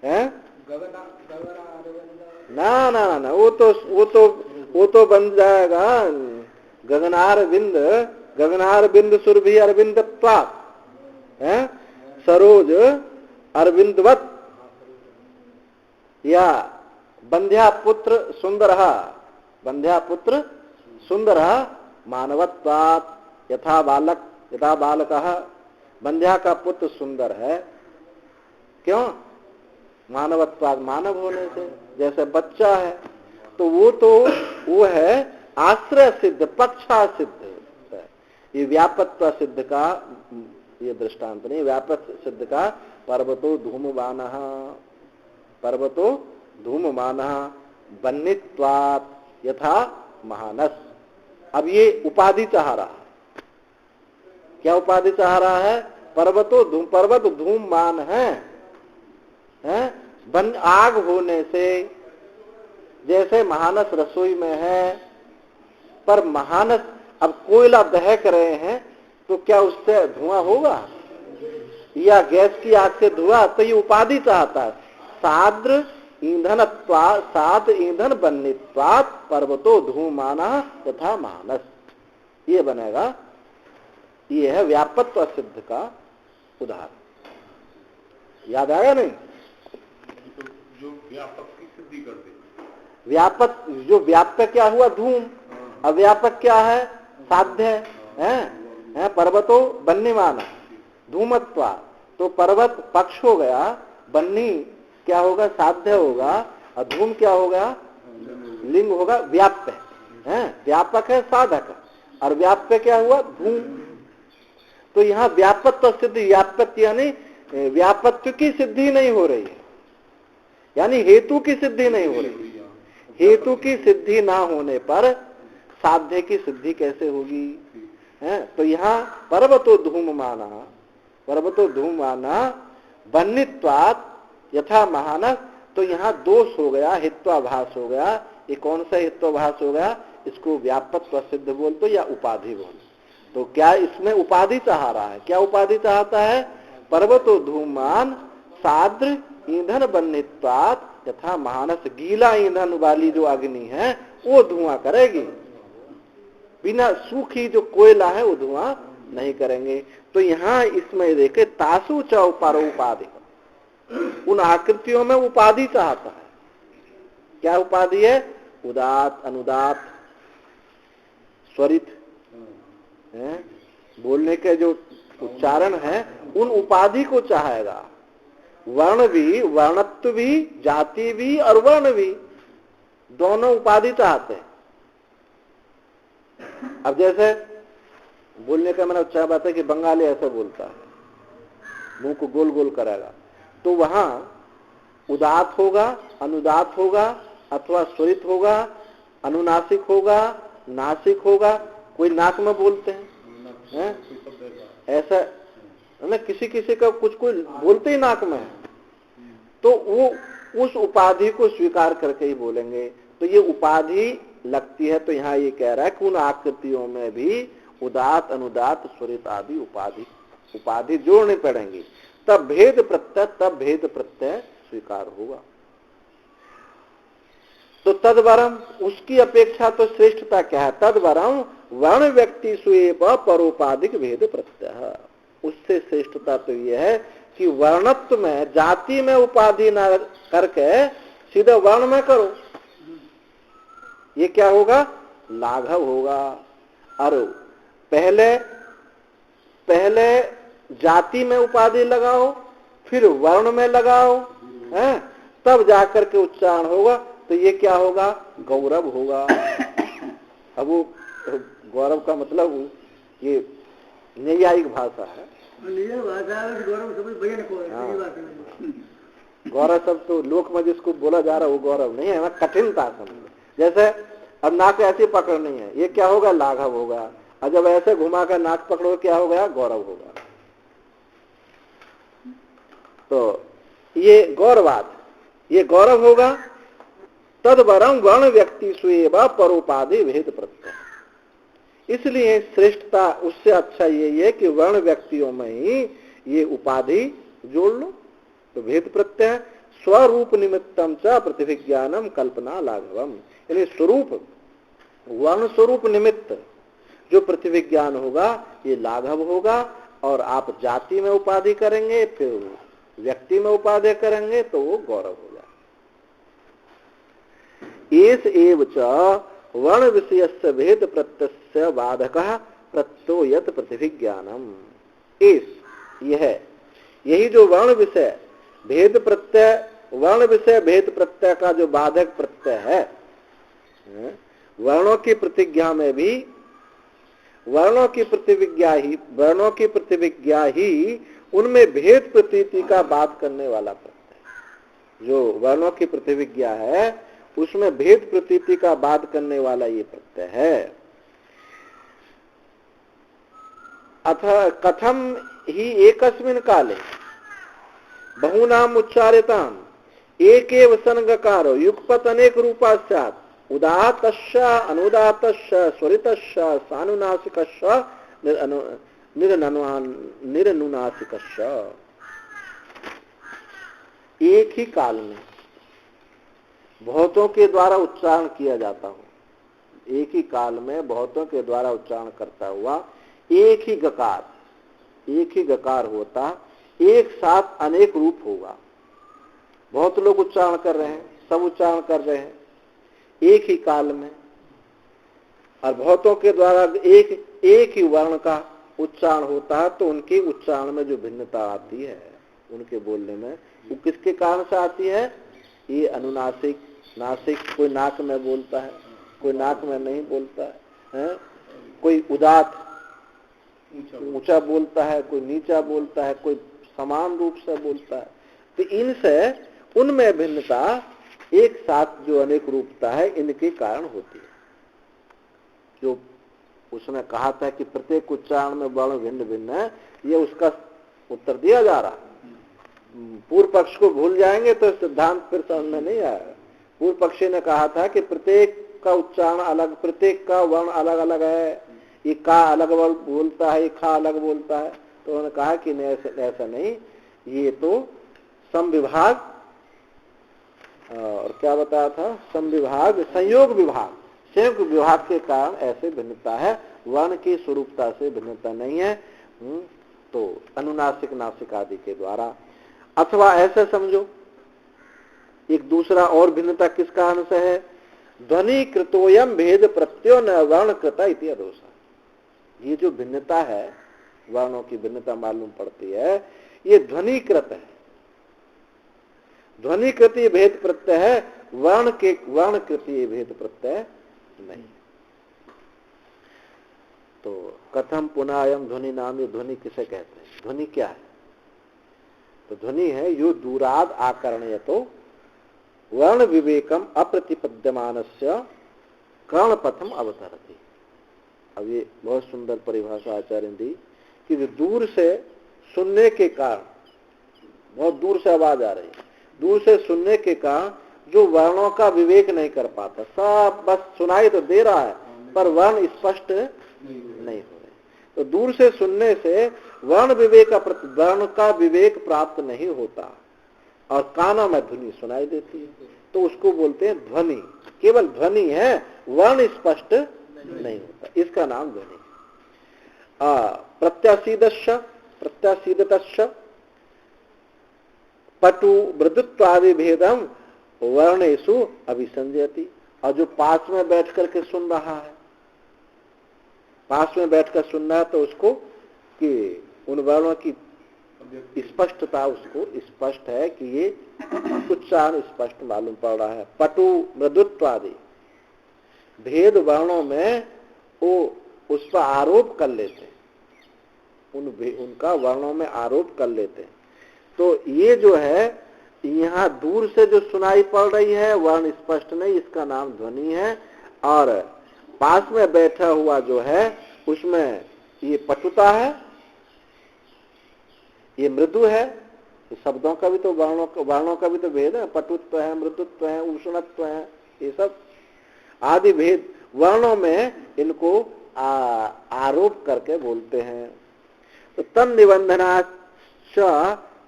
है? ना, वो तो बन जाएगा गगनार बिंद सुरभि अरविंदत्वात्, है? सरोज अरविंदवत, या बंध्या पुत्र सुंदर मानवत्वात्, यथा बालकः। बंध्या का पुत्र सुंदर है, क्यों? मानवत्वात्, मानव होने से, जैसे बच्चा है। तो वो है आश्रय सिद्ध, पक्षा सिद्ध। ये व्यापत्व सिद्ध का ये दृष्टांत नहीं। व्यापक सिद्ध का पर्वतो धूममानः बन्नित्वात् यथा महानस। अब ये उपाधि चाह रहा है। क्या उपाधि चाह रहा है? पर्वत धूममान है, आग होने से, जैसे महानस रसोई में है, पर महानस अब कोयला दहक रहे हैं तो क्या उससे धुआं होगा? या गैस की आग से धुआं? तो ये उपाधि चाहता है। साद्र ईंधन बन्नित्वात् पर्वतो धूमाना तथा महानस, ये बनेगा। ये है व्यापत्व सिद्ध का उदाहरण। याद आया नहीं? जो व्यापक की सिद्धि करते, जो व्यापक क्या हुआ? धूम। अव्यापक क्या है? साध्य है। पर्वतो बन्नीमाना धूमत्वा, तो पर्वत पक्ष हो गया, बन्नी क्या होगा? साध्य होगा, और धूम क्या होगा? लिंग होगा। व्याप्य है, व्यापक है साधक, और व्याप्य क्या हुआ? धूम। तो यहाँ व्यापत्व सिद्धि, व्यापक यानी व्यापत्व की सिद्धि नहीं हो रही है, यानी हेतु की सिद्धि नहीं हो रही। हेतु की सिद्धि ना होने पर साध्य की सिद्धि कैसे होगी? है? तो यहाँ पर्वतो धूममाना बन्नित्वात् यथा महानस, तो यहाँ दोष हो गया, हित्वाभास हो गया। ये कौन सा हित्वाभास हो गया? इसको व्यापत्व सिद्ध बोल तो या उपाधि बोल। तो क्या इसमें उपाधि चाह रहा है? क्या उपाधि चाहता है? पर्वतो धूमान साद्र ईंधन बन्नित्वात् यथा महानस, गीला ईंधन वाली जो अग्नि है वो धुआं करेगी, बिना सूखी जो कोयला है वो धुआं नहीं करेंगे। तो यहाँ इसमें देखे तासु च उपाधि, उन आकृतियों में उपाधि चाहता है। क्या उपाधि है? उदात, अनुदात, स्वरित, बोलने के जो उच्चारण है उन उपाधि को चाहेगा। वर्ण भी, वर्णत्व भी, जाति भी और वर्ण भी, दोनों उपाधि चाहते हैं। अब जैसे बोलने का मैंने अच्छा बात है कि बंगाली ऐसे बोलता है, मुंह को गोल गोल करेगा, तो वहां उदात होगा, अनुदात होगा, अथवा स्वरित होगा, अनुनासिक होगा, नासिक होगा। कोई नाक में बोलते हैं, ऐसा है ना, किसी का कुछ कोई बोलते ही नाक में है, तो वो उस उपाधि को स्वीकार करके ही बोलेंगे। तो ये उपाधि लगती है। तो यहाँ ये कह रहा है कि उन आकृतियों में भी उदात, अनुदात, स्वरित आदि उपाधि जोड़ने पड़ेंगी, तब भेद प्रत्यय स्वीकार होगा। तो तदवरम, उसकी अपेक्षा तो श्रेष्ठता क्या है? तदवरम वर्ण व्यक्ति स्वेप परोपाधिक भेद प्रत्यय, उससे श्रेष्ठता तो यह है कि वर्णत्व में, जाति में उपाधि न करके सीधे वर्ण में करो। ये क्या होगा? लाघव होगा। और पहले जाति में उपाधि लगाओ, फिर वर्ण में लगाओ, तब जाकर के उच्चारण होगा। तो ये क्या होगा? गौरव होगा। अब वो गौरव का मतलब ये नैयायिक भाषा है। गौरव शब्द तो लोक में जिसको बोला जा रहा है वो गौरव नहीं है, कठिनता समझ। जैसे अब नाक ऐसी पकड़नी है, ये क्या होगा? लाघव होगा। और जब ऐसे घुमा कर नाक पकड़ो क्या हो गया? गौरव होगा। तो ये गौरवाद, ये गौरव होगा। तदवरम वर्ण व्यक्ति स्वेव परोपाधि भेद प्रत्यय। इसलिए श्रेष्ठता उससे अच्छा ये है कि वर्ण व्यक्तियों में ही ये उपाधि जोड़ लो। तो भेद प्रत्यय स्वरूप निमित्तम च प्रतिभिज्ञानम कल्पना लाघवम, यानी स्वरूप, वर्ण स्वरूप निमित्त जो प्रतिभिज्ञान होगा ये लाघव होगा। और आप जाति में उपाधि करेंगे, फिर व्यक्ति में उपाधि करेंगे तो वो गौरव हो जाए। एस एव च वर्ण विषयस्य भेद प्रत्यस्य बाधकः प्रत्ययोयत प्रतिभिज्ञानम। एस यही जो वर्ण विषय भेद प्रत्यय, वर्ण विषय भेद प्रत्यय का जो बाधक प्रत्यय है, वर्णों की प्रतिज्ञा में भी वर्णों की प्रतिविज्ञा ही उनमें भेद प्रतीति का बात करने वाला प्रत्यय। जो वर्णों की प्रतिविज्ञा है उसमें भेद प्रतीति का बात करने वाला ये प्रत्यय है। अथ कथम ही एकस्मिन् काले बहुनाम उच्चारिताम एकेव संगकारो युगपत् अनेक रूपा स्यात् उदात्तश्च अनुदात्तश्च स्वरितश्च सानुनासिकश्च निरनुनासिकश्च। एक ही काल में बहुतों के द्वारा उच्चारण किया जाता हो, एक ही काल में बहुतों के द्वारा उच्चारण करता हुआ एक ही गकार होता, एक साथ अनेक रूप होगा। बहुत लोग उच्चारण कर रहे हैं, सब उच्चारण कर रहे हैं एक ही काल में, और बहुतों के द्वारा एक ही वर्ण का उच्चारण होता है, तो उनके उच्चारण में जो भिन्नता आती है उनके बोलने में, वो किसके कारण से आती है? ये अनुनासिक, नासिक, कोई नाक में बोलता है, कोई नाक में नहीं बोलता है, कोई उदात ऊंचा बोलता है, कोई नीचा बोलता है, कोई समान रूप से बोलता है। तो इनसे उनमें भिन्नता एक साथ जो अनेक रूपता है इनके कारण होती है। जो उसने कहा था कि प्रत्येक उच्चारण में वर्ण भिन्न भिन्न है, ये उसका उत्तर दिया जा रहा। पूर्व पक्ष को भूल जाएंगे तो सिद्धांत फिर समझ में नहीं आएगा। पूर्व पक्षी ने कहा था कि प्रत्येक का उच्चारण अलग, प्रत्येक का वर्ण अलग अलग है, ये का अलग वर्ण बोलता है, ये खा अलग बोलता है। तो उन्होंने कहा कि ऐसा नहीं, ये तो समविभाग, और क्या बताया था, समविभाग, संयोग विभाग, संयोग विभाग के कारण ऐसे भिन्नता है, वर्ण की स्वरूपता से भिन्नता नहीं है। तो अनुनासिक, नासिक आदि के द्वारा, अथवा ऐसे समझो एक दूसरा और भिन्नता किस कारण से है? ध्वनि कृतोयम भेद प्रत्यो न वर्ण कृता इति अदोषा। ये जो भिन्नता है, वर्णों की भिन्नता मालूम पड़ती है, ये ध्वनिकृत है, ध्वनिकृति भेद प्रत्यय है, वर्णकृति भेद प्रत्यय नहीं। तो कथम पुनायम ध्वनि नाम, ये ध्वनि किसे कहते हैं? ध्वनि क्या है? तो ध्वनि है यो दूराद आकर्णयतो वर्ण विवेकम अप्रतिपद्यमानस्य कर्णपथम अवतरति। अब ये बहुत सुंदर परिभाषा आचार्य ने दी कि जो दूर से सुनने के कारण, बहुत दूर से आवाज आ रही है, दूर से सुनने के कारण जो वर्णों का विवेक नहीं कर पाता, सब बस सुनाई तो दे रहा है पर वर्ण स्पष्ट नहीं हो रहे। तो दूर से सुनने से वर्ण का विवेक प्राप्त नहीं होता और कानों में ध्वनि सुनाई देती है, तो उसको बोलते हैं ध्वनि। केवल ध्वनि है, वर्ण स्पष्ट नहीं होता, इसका नाम ध्वनि। प्रत्यासीदतश्च पटु मृदुत्वादि भेदम वर्णेषु अभिसंजयति। और जो पास में बैठ करके सुन रहा है, पास में बैठकर सुनना है, तो उसको कि उन वर्णों की स्पष्टता, उसको स्पष्ट है कि ये उच्चारण स्पष्ट मालूम पड़ रहा है। पटु मृदुत्व आदि भेद वर्णों में वो उस पर आरोप कर लेते हैं, उनका वर्णों में आरोप कर लेते हैं। तो ये जो है यहाँ दूर से जो सुनाई पड़ रही है वर्ण स्पष्ट नहीं, इसका नाम ध्वनि है। और पास में बैठा हुआ जो है उसमें ये पटुता है, ये मृदु है। शब्दों का भी तो वर्णों का भी तो भेद है, पटुत्व है, मृदुत्व है, उष्णत्व है, ये सब आदि भेद वर्णों में इनको आरोप करके बोलते हैं। तो तन निबंधना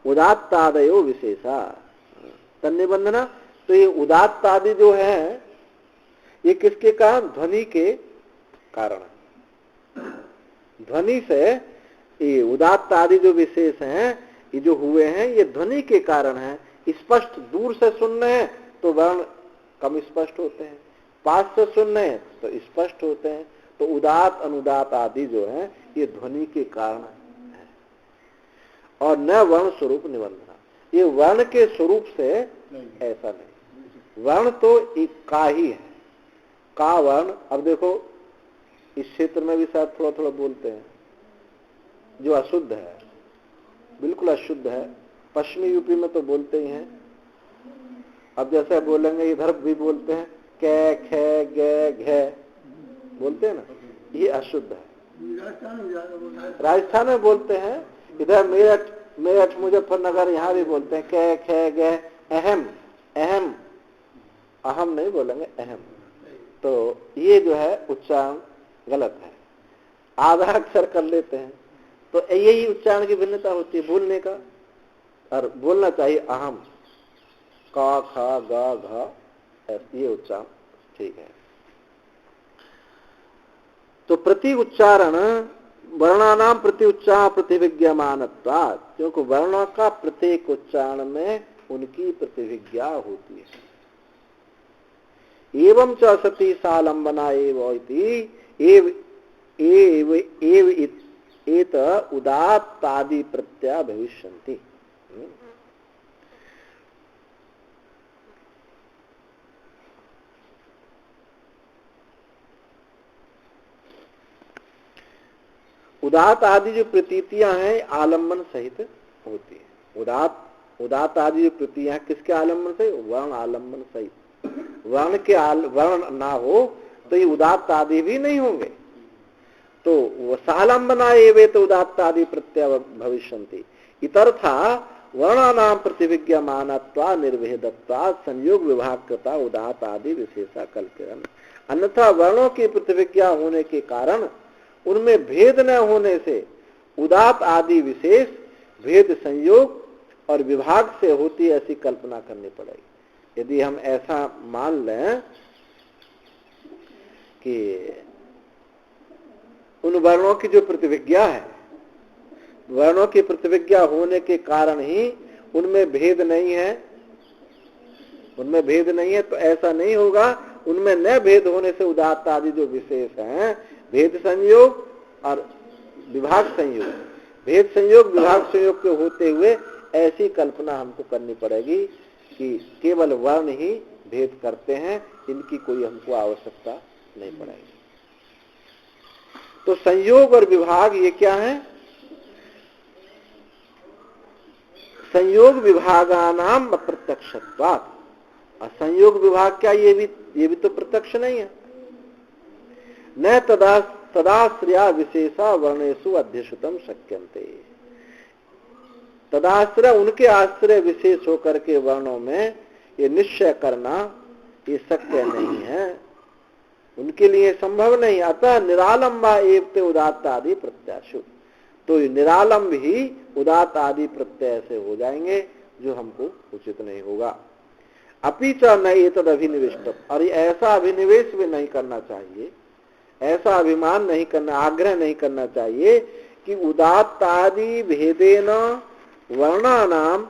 उदात्तादयो विशेषा, तन निबंधना, तो ये उदात्तादि जो है ये किसके कारण? ध्वनि के कारण। ध्वनि से ये उदात्त आदि जो विशेष हैं ये जो हुए हैं ये ध्वनि के कारण है। स्पष्ट दूर से सुन रहे हैं तो वर्ण कम स्पष्ट होते हैं, पास से सुन रहे हैं तो स्पष्ट होते हैं। तो उदात्त अनुदात आदि जो है ये ध्वनि के कारण है और न वर्ण स्वरूप निबंधना। ये वर्ण के स्वरूप से ऐसा नहीं, वर्ण तो एक का ही है, का वर्ण। अब देखो इस क्षेत्र में भी शायद थोड़ा थोड़ा बोलते हैं जो अशुद्ध है, बिल्कुल अशुद्ध है। पश्चिमी यूपी में तो बोलते ही हैं। अब जैसे बोलेंगे इधर भी बोलते हैं कै खे गे घे, बोलते हैं ना, ये अशुद्ध है। राजस्थान में बोलते हैं, इधर मेरठ मुजफ्फरनगर यहाँ भी बोलते हैं कै खे गे, अहम अहम, अहम नहीं बोलेंगे, अहम। तो ये जो है उच्चारण गलत है, आधा अक्षर कर लेते हैं। तो यही उच्चारण की भिन्नता होती है बोलने का। और बोलना चाहिए अहम, का खा गा घा, ये उच्चारण ठीक है। तो प्रति उच्चारण वर्णानाम प्रति उच्चारण प्रतिविज्ञामानत्वात्, क्योंकि वर्णों का प्रत्येक उच्चारण में उनकी प्रतिविज्ञा होती है। एवं च सती सालंबना एत उदात्तादि प्रत्यय भविष्यन्ति। उदात्त आदि जो प्रतीतियां हैं आलम्बन सहित होती है। उदात्त आदि जो प्रतीतियां किसके आलम्बन से? वर्ण आलम्बन सहित। वर्ण ना हो तो ये उदात्त आदि भी नहीं होंगे। तो सालंबना एवे तो उदात्त आदि प्रत्यय भविष्यन्ति। इतर्था वर्णानाम प्रतिविज्ञामानत्वा निर्भेदत्वा संयोग विभागता उदात्त आदि विशेषा कल्पना। अन्यथा वर्णों की प्रतिविज्ञा होने के कारण उनमें भेद न होने से उदात्त आदि विशेष भेद संयोग और विभाग से होती ऐसी कल्पना करनी पड़ेगी। यदि हम ऐसा मान लें कि उन वर्णों की जो प्रतिविज्ञा है, वर्णों की प्रतिविज्ञा होने के कारण ही उनमें भेद नहीं है, उनमें भेद नहीं है, तो ऐसा नहीं होगा। उनमें न भेद होने से उदात्त आदि जो विशेष हैं भेद संयोग और विभाग संयोग, भेद संयोग विभाग संयोग के होते हुए ऐसी कल्पना हमको करनी पड़ेगी कि केवल वर्ण ही भेद करते हैं, इनकी कोई हमको आवश्यकता नहीं पड़ेगी। तो संयोग और विभाग ये क्या है? संयोग विभागानाम अप्रत्यक्षत्वात्। संयोग विभाग क्या? ये भी तो प्रत्यक्ष नहीं है। न तदाश्रया विशेषा वर्णेषु अध्यश्रुतम शक्यन्ते। तदाश्रय उनके आश्रय विशेष होकर के वर्णों में ये निश्चय करना ये शक्य नहीं है, उनके लिए संभव नहीं। अतः निरालंबा एवं उदात्त आदि प्रत्याशु, तो निरालंब ही उदात्त आदि प्रत्यय से हो जाएंगे, जो हमको उचित नहीं होगा। अपिच न एतद अभिनिवेश, और ऐसा अभिनिवेश भी नहीं करना चाहिए, ऐसा अभिमान नहीं करना, आग्रह नहीं करना चाहिए कि उदात्त आदि भेदेन वर्णानाम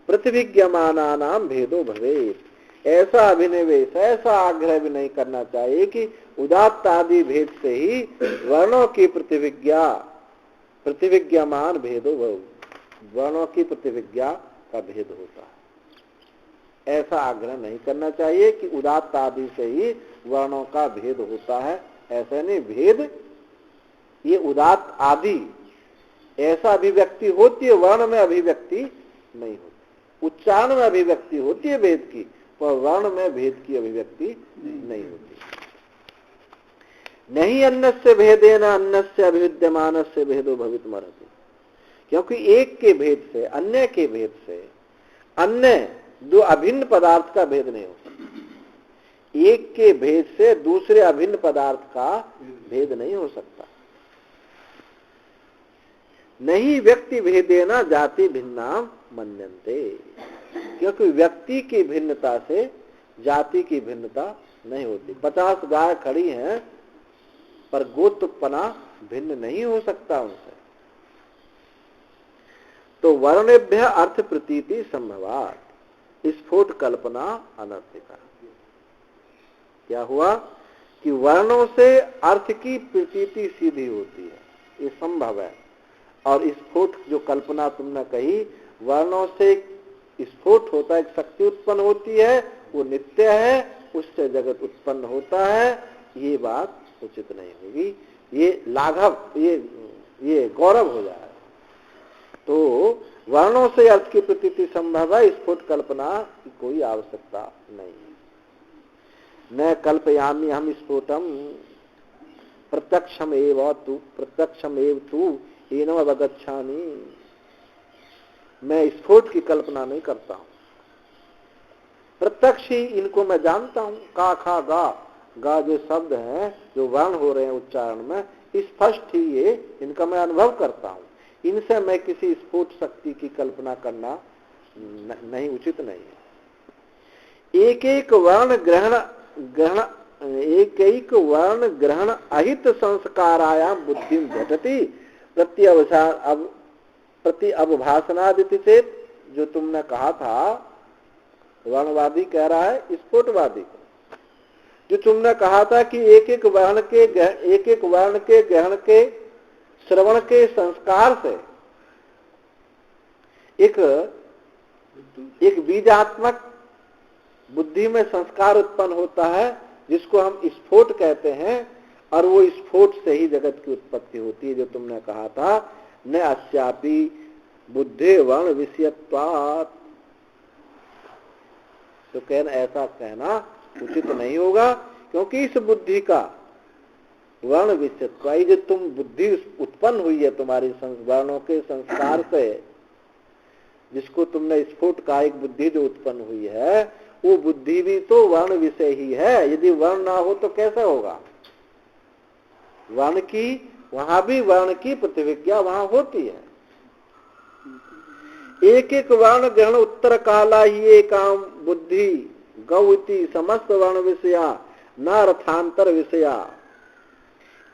प्रतिविज्ञमानानाम भेदो भवेत्। ऐसा अभिनिवेश, ऐसा आग्रह भी नहीं करना चाहिए कि उदात्त आदि भेद से ही वर्णों की प्रतिविज्ञामान भेदो भव, वर्णों की प्रतिविज्ञा का भेद होता है। ऐसा आग्रह नहीं करना चाहिए कि उदात्त आदि से ही वर्णों का भेद होता है, ऐसा नहीं। भेद ये उदात्त आदि ऐसा अभिव्यक्ति होती है, वर्ण में अभिव्यक्ति नहीं होती। उच्चारण में अभिव्यक्ति होती है भेद की, पर वर्ण में भेद की अभिव्यक्ति नहीं होती। नहीं अन्नस्य भेदेन अन्नस्य अभिविद्यमानस्य भेदो भवितुमर्हति, क्योंकि एक के भेद से अन्य के भेद से अन्य दो अभिन्न पदार्थ का भेद नहीं हो सकता। एक के भेद से दूसरे अभिन्न पदार्थ का भेद नहीं हो सकता। नहीं व्यक्ति भेदेना जाति भिन्ना मन्यन्ते, क्योंकि व्यक्ति की भिन्नता से जाति की भिन्नता नहीं होती। 50 गाय खड़ी हैं पर गोत्रपना भिन्न नहीं हो सकता उनसे। तो वर्णेभ्य अर्थ प्रतीति संभवात स्फोट कल्पना अनर्थिका। क्या हुआ कि वर्णों से अर्थ की प्रतीति सीधी होती है, ये संभव है। और स्फोट जो कल्पना तुमने कही, वर्णों से स्फोट होता है, एक शक्ति उत्पन्न होती है, वो नित्य है, उससे जगत उत्पन्न होता है, ये बात उचित नहीं होगी। ये लाघव, ये गौरव हो जाए। तो वर्णों से अर्थ की प्रतीति संभव है, स्फोट कल्पना की कोई आवश्यकता नहीं है। न कल्पयामि हम स्फोटम प्रत्यक्षम एव तू एनम अवगच्छामि। मैं स्फोट की कल्पना नहीं करता हूं, प्रत्यक्ष ही इनको मैं जानता हूं। का खा गा जो शब्द हैं, जो वर्ण हो रहे हैं उच्चारण में, स्पष्ट ही ये इनका मैं अनुभव करता हूं। इनसे मैं किसी स्फोट शक्ति की कल्पना करना नहीं, उचित नहीं है। एक एक वर्ण ग्रहण अहित संस्कारायाम बुद्धि झटति प्रति अवभाषणादिति चेत। जो तुमने कहा था, वर्णवादी कह रहा है स्फोटवादी को, जो तुमने कहा था कि एक एक वर्ण के ग्रहण के श्रवण के संस्कार से एक बीजात्मक बुद्धि में संस्कार उत्पन्न होता है, जिसको हम स्फोट कहते हैं, और वो स्फोट से ही जगत की उत्पत्ति होती है। जो तुमने कहा था, न अस्यापि बुद्धे वर्ण विषयत्वात्, तो ऐसा कहना उचित नहीं होगा, क्योंकि इस बुद्धि का वर्ण विषयत्व, जो तुम बुद्धि उत्पन्न हुई है तुम्हारी वर्णों के संस्कार से, जिसको तुमने स्फोट का एक बुद्धि जो उत्पन्न हुई है, वो बुद्धि भी तो वर्ण विषय ही है। यदि वर्ण ना हो तो कैसे होगा? वर्ण की, वहां भी वर्ण की प्रतिविज्ञा वहां होती है। एक एक वर्ण ग्रहण उत्तर काला ही एकाम बुद्धि गौति समस्त वर्ण विषया न अर्थांतर विषया।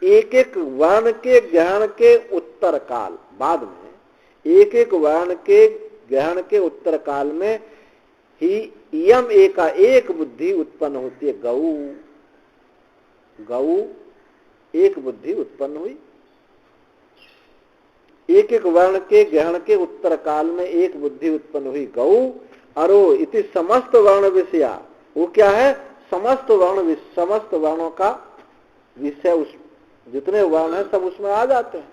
एक एक वर्ण के ग्रहण के उत्तर काल, बाद में एक एक वर्ण के ग्रहण के उत्तर काल में ही इयम एक बुद्धि उत्पन्न होती है। गौ एक बुद्धि उत्पन्न हुई। एक एक वर्ण के ग्रहण के उत्तर काल में एक बुद्धि उत्पन्न हुई, गौ। अरो इति समस्त वर्ण विषया, वो क्या है? समस्त वर्णों का विषय, उस जितने वर्ण है सब उसमें आ जाते हैं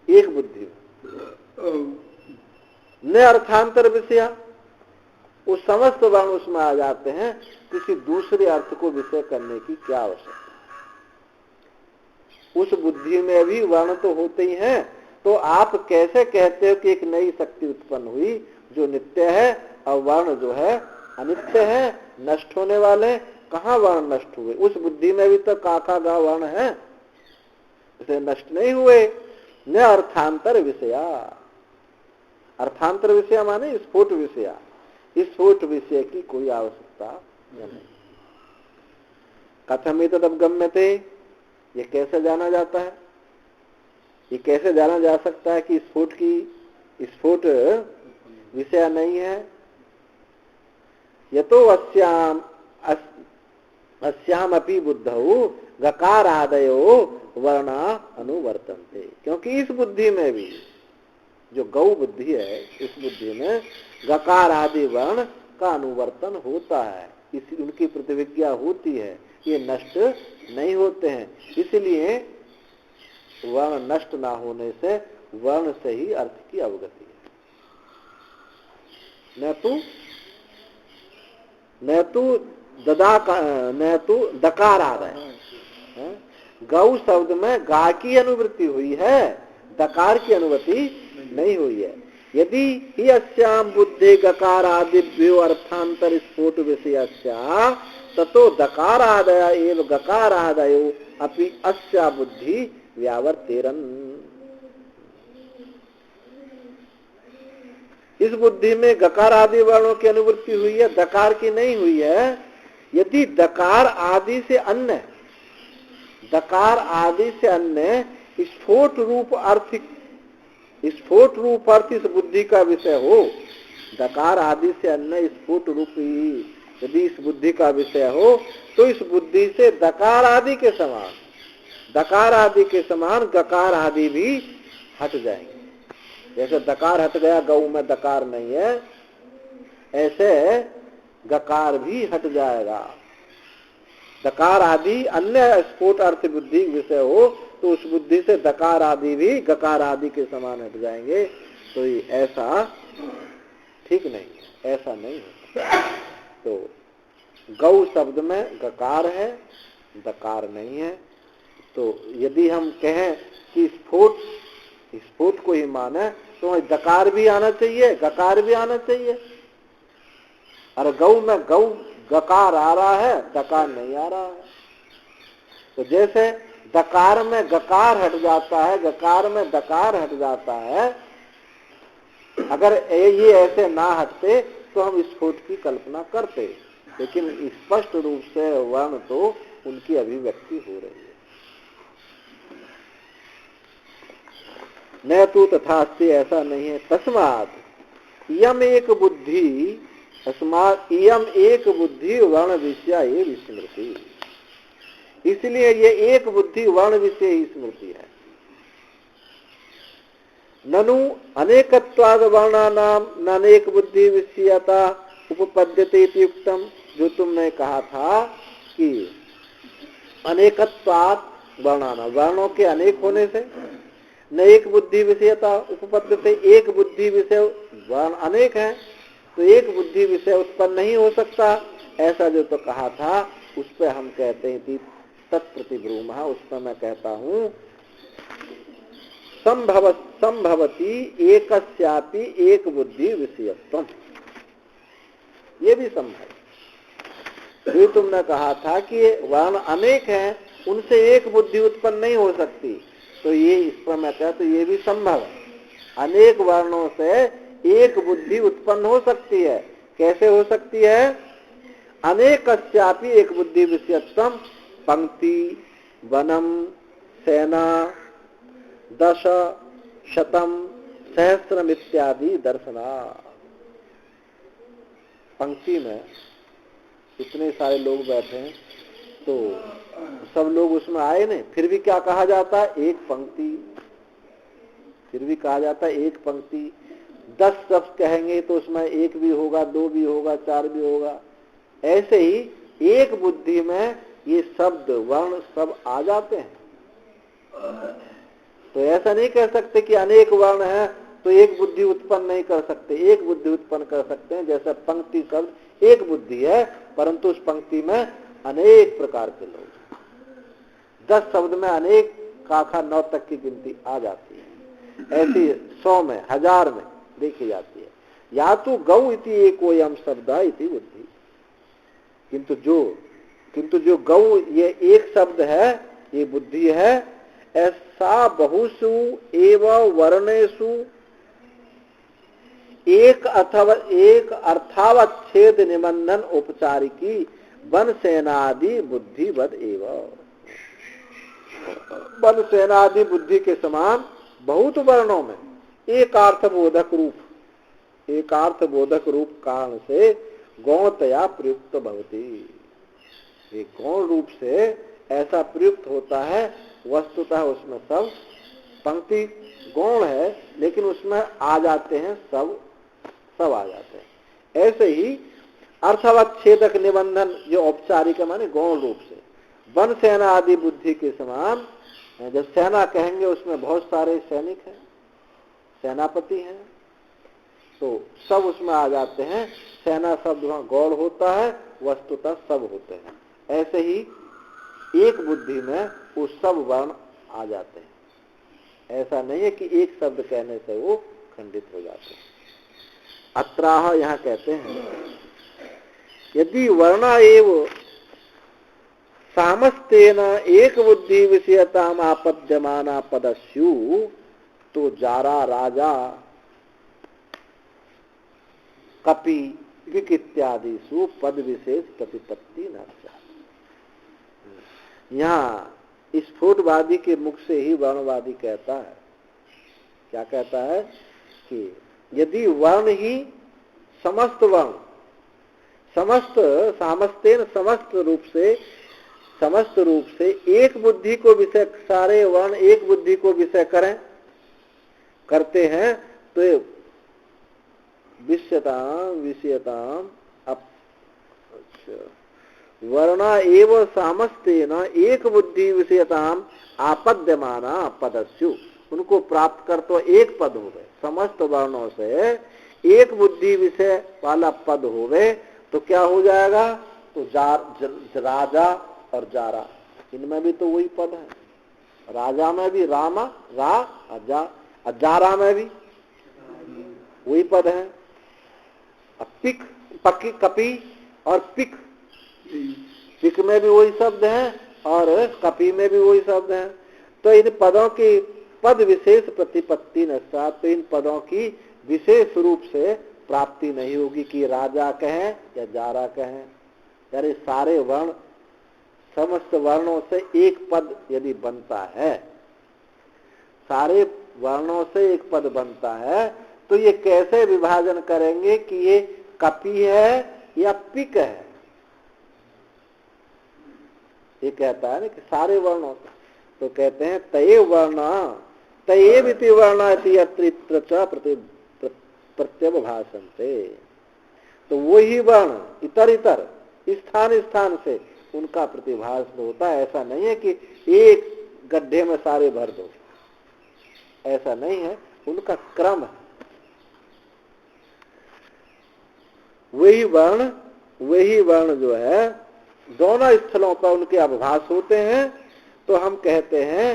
एक बुद्धि में। न अर्थांतर विषया, वो समस्त वर्ण उसमें आ जाते हैं, किसी दूसरे अर्थ को विषय करने की क्या आवश्यकता? उस बुद्धि में भी वर्ण तो होते ही हैं, तो आप कैसे कहते हो कि एक नई शक्ति उत्पन्न हुई जो नित्य है, और वर्ण जो है अनित्य है, नष्ट होने वाले? कहाँ वर्ण नष्ट हुए? उस बुद्धि में भी तो काका गा वर्ण है, इसे नष्ट नहीं हुए। न अर्थांतर विषया, अर्थांतर विषय माने स्फोट विषया, इस स्फोट विषय की कोई आवश्यकता नहीं। कथम एतद् अवगम्यते, ये कैसे जाना जाता है? ये कैसे जाना जा सकता है कि स्फोट विषय नहीं है? यतो अस्याम अपि बुद्धौ गकार आदयो वर्णा अनुवर्तन्ते, क्योंकि इस बुद्धि में भी जो गौ बुद्धि है इस बुद्धि में गकार आदि वर्ण का अनुवर्तन होता है, इस उनकी प्रतिविज्ञा होती है, ये नष्ट नहीं होते हैं। इसलिए वर्ण नष्ट ना होने से वर्ण से ही अर्थ की अवगति है। न तो दकार आदय, गौ शब्द में गा की अनुवृत्ति हुई है, दकार की अनुवृत्ति नहीं हुई है। यदि ही अस्याम बुद्धि गकार आदिभ्यो अर्थांतर स्फोट विषयस्या ततो दकार आदय एवं गकार आदयो अपि अस्या बुद्धि व्यावर्तेरन। इस बुद्धि में गकार आदि वर्णों की अनुवृत्ति हुई है, दकार की नहीं हुई है। यदि दकार आदि से अन्य, दकार आदि से अन्य स्फोट रूप अर्थ इस बुद्धि का विषय हो, दकार आदि से अन्य स्फोट रूप यदि इस बुद्धि का विषय हो तो इस बुद्धि से दकार आदि के समान गकार आदि भी हट जाएंगे। जैसे दकार हट गया, गौ में दकार नहीं है, ऐसे गकार भी हट जाएगा। दकार आदि अन्य स्फोट अर्थ बुद्धि विषय हो तो उस बुद्धि से दकार आदि भी गकार आदि के समान हट जाएंगे। तो ये ऐसा ठीक नहीं, ऐसा नहीं है। तो गौ शब्द में गकार है, दकार नहीं है। तो यदि हम कहें कि स्फोट को ही माने तो दकार भी आना चाहिए, गकार भी आना चाहिए। और गौ में गौ गकार आ रहा है, दकार नहीं आ रहा है। तो जैसे दकार में गकार हट जाता है, गकार में दकार हट जाता है, अगर ये ऐसे ना हटते तो हम स्फोट की कल्पना करते, लेकिन स्पष्ट रूप से वर्ण तो उनकी अभिव्यक्ति हो रही है। न तो तथास्ति, ऐसा नहीं है। तस्मात् इयम एक बुद्धि, तस्मात् इयम एक बुद्धि वर्ण विषय ये स्मृति, इसलिए ये एक बुद्धि वर्ण विषय ही स्मृति है। ननु अनेकत्वाद वर्णानाम नानेक बुद्धि विषयता उपपद्यते इति उक्तम, जो तुमने कहा था कि अनेकत्वाद वर्णानाम, वर्णों के अनेक होने से न एक बुद्धि विषयता उपपद्यते, एक बुद्धि विषय, वर्ण अनेक है तो एक बुद्धि विषय उत्पन्न नहीं हो सकता, ऐसा जो तो कहा था उस पर हम कहते हैं तत्प्रतिब्रूमः, उस पर मैं कहता हूँ संभवती एकस्यापि एक बुद्धि विषयत्वम्, ये भी संभव। ये तुमने कहा था कि वर्ण अनेक हैं, उनसे एक बुद्धि उत्पन्न नहीं हो सकती, तो ये इस पर मैं कहता तो ये भी संभव है। अनेक वर्णों से एक बुद्धि उत्पन्न हो सकती है। कैसे हो सकती है? अनेकस्यापि एक बुद्धि विषयत्वम्, पंक्ति, वनम, सेना, दश, शतम, सहस्रम इत्यादि दर्शना। पंक्ति में इतने सारे लोग बैठे हैं तो सब लोग उसमें आए नहीं, फिर भी क्या कहा जाता है? एक पंक्ति। फिर भी कहा जाता है एक पंक्ति। 10 शब्द कहेंगे तो उसमें एक भी होगा, 2 भी होगा, 4 भी होगा। ऐसे ही एक बुद्धि में ये शब्द वर्ण सब आ जाते हैं। तो ऐसा नहीं कह सकते कि अनेक वर्ण है तो एक बुद्धि उत्पन्न नहीं कर सकते। एक बुद्धि उत्पन्न कर सकते हैं। जैसे पंक्ति शब्द एक बुद्धि है, परंतु उस पंक्ति में अनेक प्रकार के लोग, 10 शब्द में अनेक काखा 9 तक की गिनती आ जाती है। ऐसी 100 में, 1000 में देखी जाती है। या तो गौ इति एकोयम शब्द इति बुद्धि, किंतु जो गौ ये एक शब्द है, ये बुद्धि है। ऐसा बहुसु एवं वर्णेषु एक अथवा एक अर्थावच्छेद निबंधन औपचारिकी वन सेनादि बुद्धिवद एवं, वन सेनादि बुद्धि के समान बहुत वर्णों में एकार्थबोधक रूप कारण से गौणतया प्रयुक्त भवति। एक गौण रूप से ऐसा प्रयुक्त होता है, वस्तुतः उसमें सब पंक्ति गौण है लेकिन उसमें आ जाते हैं सब आ जाते हैं। ऐसे ही अर्थवच्छेदक निबंधन जो औपचारिक माने गौण रूप से वन सेना आदि बुद्धि के समान, जब सेना कहेंगे उसमें बहुत सारे सैनिक हैं, सेनापति हैं, तो सब उसमें आ जाते हैं। सेना शब्द वहां गौण होता है, वस्तुतः सब होते हैं। ऐसे ही एक बुद्धि में वो सब वर्ण आ जाते हैं। ऐसा नहीं है कि एक शब्द कहने से वो खंडित हो जाते हैं। अत्राह यहाँ कहते हैं यदि वर्णा एव सामस्तेन एक बुद्धि विषयताम आपद्यमाना पदस्यु, तो जारा राजा कपि विक इत्यादि सु पद विशेष प्रतिपत्ति न। यहाँ स्फुटवादी के मुख से ही वर्णवादी कहता है, क्या कहता है कि यदि वर्ण ही समस्त वर्ण समस्त सामस्तेन समस्त रूप से एक बुद्धि को विषय, सारे वर्ण एक बुद्धि को विषय करते हैं, तो विषयताम वर्णा एव सामस्तेन एक बुद्धि विषयताम आपद्यमाना पदस्यु, उनको प्राप्त कर तो एक पद हो गए। समस्त वर्णों से एक बुद्धि विषय वाला पद हो गए तो क्या हो जाएगा, तो राजा और जारा, इनमें भी तो वही पद है। राजा में भी रामा रा अजा, जारा में भी वही पद है। पिक पकी कपी और पिक में भी वही शब्द है और कपी में भी वही शब्द है। तो इन पदों की पद विशेष प्रतिपत्ति न, तो इन पदों की विशेष रूप से प्राप्ति नहीं होगी कि राजा कहें या जारा कहें। यानी सारे वर्ण समस्त वर्णों से एक पद यदि बनता है, सारे वर्णों से एक पद बनता है, तो ये कैसे विभाजन करेंगे कि ये कपी है या पिक है। ये कहता है ना कि सारे वर्णों से, तो कहते हैं तये वर्णा तयेविति वर्णा प्रत्यवभाषन्ते, तो वही वर्ण इतर इतर स्थान से उनका प्रतिभास होता है। ऐसा नहीं है कि एक गड्ढे में सारे भर दो, ऐसा नहीं है, उनका क्रम है। वही वर्ण जो है दोनों स्थलों पर उनके अभास होते हैं। तो हम कहते हैं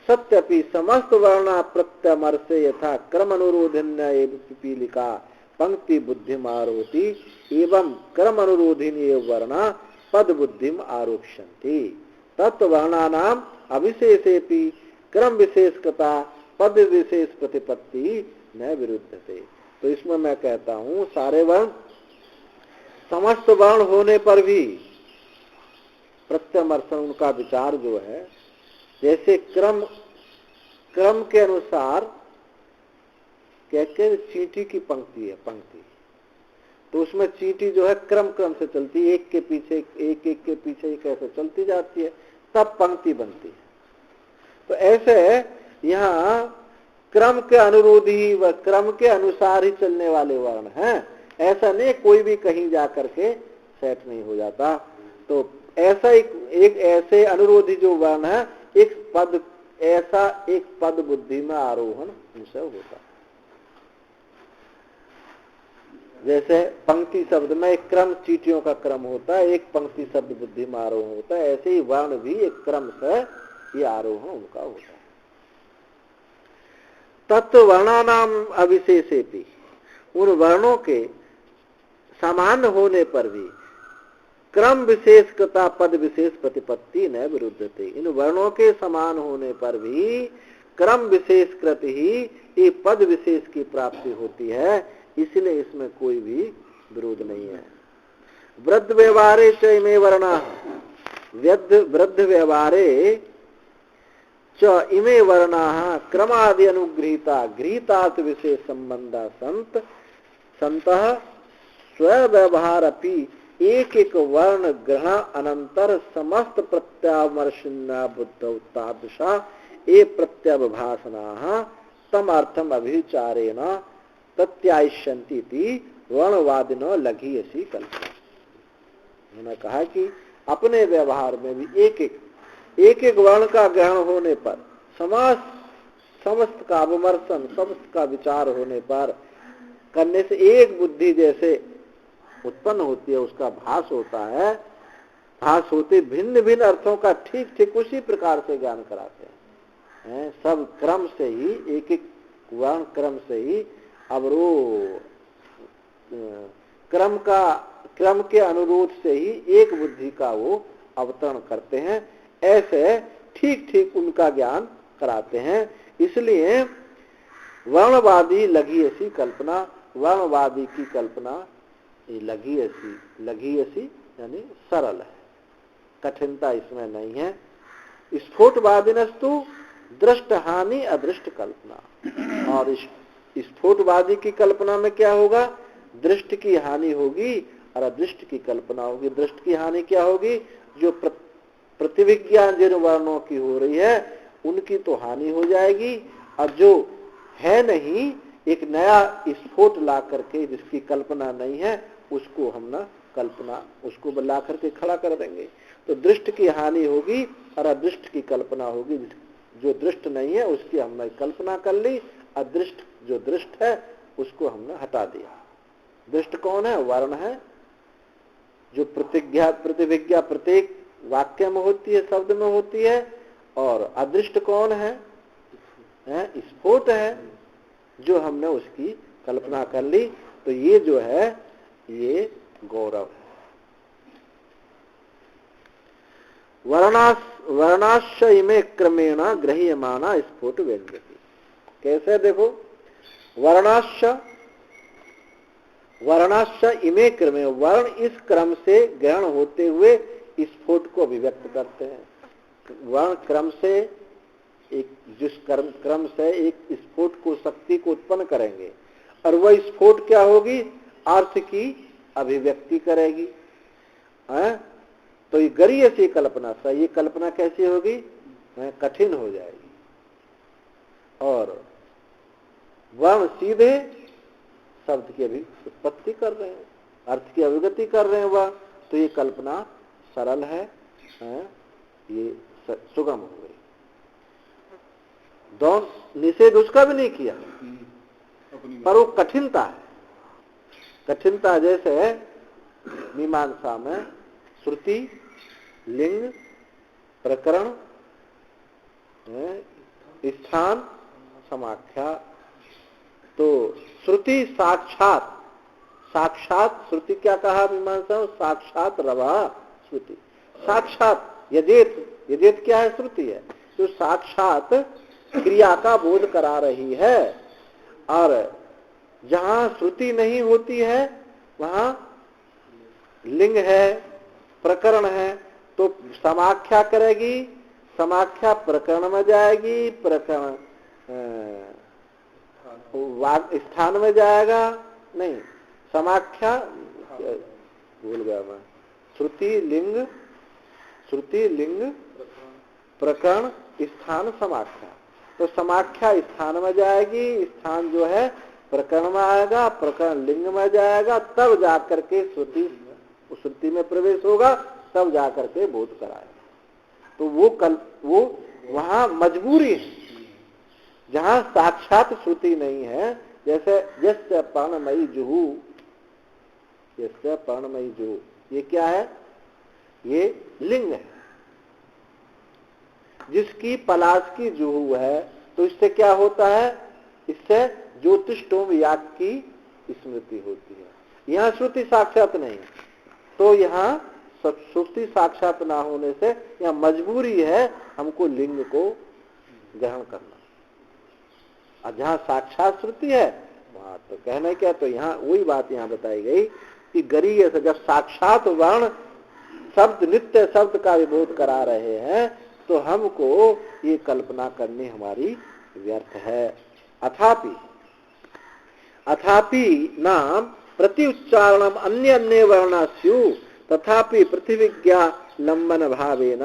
सत्यपि समस्त वर्णा प्रत्यमर्से यथा क्रम अनुरोधिन्य पीलिका पंक्ति बुद्धिम आरोति एवं क्रम अनुरोधिनी वर्णा पद बुद्धिम आरोक्षन्ति तत्वर्णानाम अविशेषेपि क्रम विशेषकता पद विशेष प्रतिपत्ति न विरुद्धते। तो इसमें मैं कहता हूँ सारे वर्ण समस्त वर्ण होने पर भी प्रत्यमर्शन उनका विचार जो है, जैसे क्रम के अनुसार कहते चींटी की पंक्ति है, तो उसमें चींटी जो है क्रम से चलती है, एक के पीछे एक ऐसे चलती जाती है, तब पंक्ति बनती है। तो ऐसे यहाँ क्रम के अनुरोधी व क्रम के अनुसार ही चलने वाले वर्ण हैं। ऐसा नहीं कोई भी कहीं जा करके सेट नहीं हो जाता। तो ऐसा एक ऐसे अनुरोधी जो वर्ण है, एक पद बुद्धि में आरोहण उनसे होता है। जैसे पंक्ति शब्द में एक क्रम चीटियों का क्रम होता है, एक पंक्ति शब्द बुद्धि में आरोहण होता है, ऐसे ही वर्ण भी एक क्रम से ये आरोहण उनका होता है। तत्व वर्णानाम अविशेषेपि, उन वर्णों के समान होने पर भी क्रम विशेषकता पद विशेष प्रतिपत्ति न विरुद्धते। इन वर्णों के समान होने पर भी क्रम विशेषकृत ही ये पद विशेष की प्राप्ति होती है, इसलिए इसमें कोई भी विरोध नहीं है। वृद्ध व्यवहारे च इमे वर्णा, वृद्ध व्यवहारे च इमे वर्णा क्रमादि अनुगृहीता गृहीतार्थ विशेष संबंधा संतः स्वव्यवहार अपि एक एक वर्ण ग्रहण अनंतर समस्त प्रत्यामर्शिन्या बुद्धौ तादृशा ए प्रत्यवभासना तम अर्थम अभिचारेण तत्यायिष्यन्ति वर्णवादिनो लघीयसी कल्पना। उन्होंने कहा कि अपने व्यवहार में भी एक एक वर्ण का ग्रहण होने पर, समस्त का विमर्शन, समस्त का विचार होने पर करने से एक बुद्धि जैसे उत्पन्न होती है, उसका भास होता है। भास होते भिन्न भिन्न अर्थों का ठीक ठीक उसी प्रकार से ज्ञान कराते हैं। सब क्रम से ही, एक एक वर्ण क्रम से ही अवरो क्रम के अनुरोध से ही एक बुद्धि का वो अवतरण करते हैं। ऐसे ठीक ठीक उनका ज्ञान कराते हैं। इसलिए वर्णवादी लघीयसी कल्पना, वर्णवादी की कल्पना लघीयसी यानी सरल है, कठिनता इसमें नहीं है। स्फोटवादिनस्तु दृष्ट हानि अदृष्ट कल्पना। और स्फोटवादी की कल्पना में क्या होगा? दृष्ट की हानि होगी और अदृष्ट की कल्पना होगी। दृष्ट की हानि क्या होगी? जो प्रतिविज्ञा जिन वर्णों की हो रही है उनकी तो हानि हो जाएगी, और जो है नहीं एक नया स्फोट ला करके जिसकी कल्पना नहीं है उसको हम ना कल्पना, उसको ला करके खड़ा कर देंगे। तो दृष्ट की हानि होगी और अदृष्ट की कल्पना होगी। जो दृष्ट नहीं है उसकी हमने कल्पना कर ली, अदृष्ट जो दृष्ट है उसको हमने हटा दिया। दृष्ट कौन है? वर्ण है, जो प्रतिविज्ञा प्रत्येक वाक्य में होती है, शब्द में होती है। और अदृष्ट कौन है? स्फोट है, जो हमने उसकी कल्पना कर ली। तो ये जो है ये गौरव है। वर्णाश्च इमे क्रमेण गृह्यमाना स्फोट व्यंजति। कैसे? देखो, वर्णाश्च इमे क्रमे, वर्ण इस क्रम से ग्रहण होते हुए स्फोट को अभिव्यक्त करते हैं। वर्ण क्रम से जिस क्रम से एक स्फोट को, शक्ति को उत्पन्न करेंगे, और वह स्फोट क्या होगी? अर्थ की अभिव्यक्ति करेगी। तो ये गरीयसी कल्पना से, ये कल्पना कैसी होगी? कठिन हो जाएगी। और वर्ण सीधे शब्द की अभी उत्पत्ति कर रहे हैं, अर्थ की अभिव्यक्ति कर रहे हैं वह, तो ये कल्पना सरल है, ये सुगम हो गई। दोनों निषेध उसका भी नहीं किया, पर वो कठिनता है। कठिनता जैसे मीमांसा में श्रुति, लिंग, प्रकरण, स्थान, समाख्या। तो श्रुति साक्षात श्रुति क्या कहा मीमांसा? साक्षात रवा श्रुति, साक्षात यजेत क्या है? श्रुति है, जो साक्षात क्रिया का बोध करा रही है। और जहां श्रुति नहीं होती है वहां लिंग है, प्रकरण है, तो समाख्या करेगी, समाख्या प्रकरण में जाएगी, प्रकरण स्थान में जाएगा, नहीं, समाख्या भूल गया मैं, श्रुति लिंग प्रकरण स्थान समाख्या। तो समाख्या स्थान में जाएगी, स्थान जो है प्रकरण में आएगा, प्रकरण लिंग में जाएगा, तब जाकर के श्रुति में प्रवेश होगा, तब जाकर के बोध कराएगा। तो वो वहां मजबूरी है। जहां साक्षात श्रुति नहीं है, जैसे यस्य पर्णमयी जुहू, ये क्या है? ये लिंग है। जिसकी पलाश की जुहू है, तो इससे क्या होता है? इससे ज्योतिषोम याग की स्मृति होती है। यहाँ श्रुति साक्षात नहीं, तो यहाँ श्रुति साक्षात ना होने से यहाँ मजबूरी है हमको लिंग को ग्रहण करना। और जहाँ साक्षात श्रुति है वहां तो कहना क्या? तो यहाँ वही बात यहाँ बताई गई कि गरीय से जब साक्षात वर्ण शब्द, नित्य शब्द का विबोध करा रहे हैं, तो हमको ये कल्पना करनी हमारी व्यर्थ है। अथापि नाम प्रति उच्चारणम अन्य अन्य वर्णा स्यु तथापि पृथ्वीज्ञा लंबन भावेन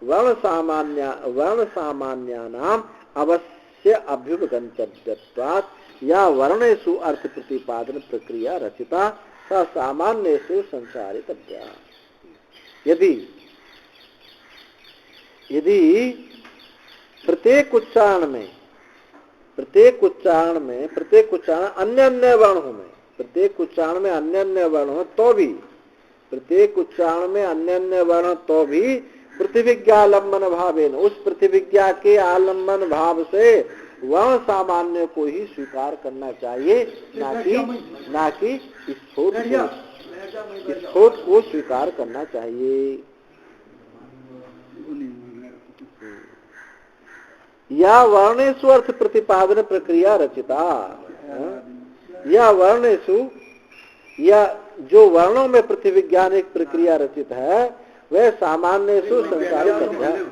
वर्ण सामान्यानाम अवश्य अभ्युपगंतव्यत्वात् या वर्णेषु अर्थ प्रतिपादन प्रक्रिया रचिता सा सामान्येषु संसारितव्या। यदि प्रत्येक उच्चारण में अन्य अन्य वर्णों में प्रत्येक उच्चारण में अन्य अन्य वर्ण हो तो भी प्रत्येक उच्चारण में अन्य अन्य वर्ण तो भी प्रतिविज्ञालंबन भावेन उस प्रतिविज्ञा के आलंबन भाव से वर्ण सामान्य को ही स्वीकार करना चाहिए, ना कि स्फोट को स्वीकार करना चाहिए। या वर्णेषु अर्थ प्रतिपादन प्रक्रिया रचिता, या वर्णेषु या जो वर्णों में प्रतिविज्ञानिक प्रक्रिया रचित है वह सामान्येषु संसारित है।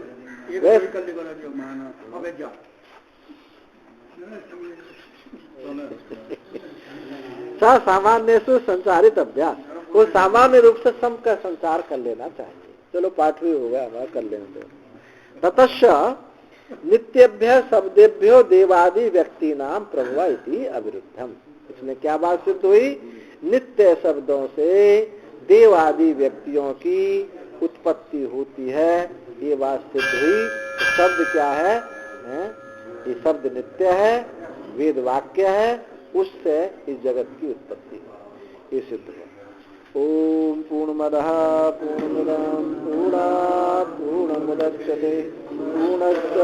सामान्येषु संसारित अभ्यास वो सामान्य रूप से सम का संसार कर लेना चाहिए। चलो पाठ भी हो गया हमारा, कर लेंगे। ततश्च नित्यभ्य शब्देभ्यो देवादि व्यक्ति नाम प्रभुवा इति अविरुद्धम। इसमें क्या बात सिद्ध हुई? नित्य शब्दों से देवादि व्यक्तियों की उत्पत्ति होती है, ये बात सिद्ध हुई। शब्द क्या है? ये शब्द नित्य है, वेद वाक्य है, उससे इस जगत की उत्पत्ति ये सिद्ध है। ओम पूर्णमदः पूर्णमिदं पूर्णात् पूर्णमुदच्यते पूर्णस्य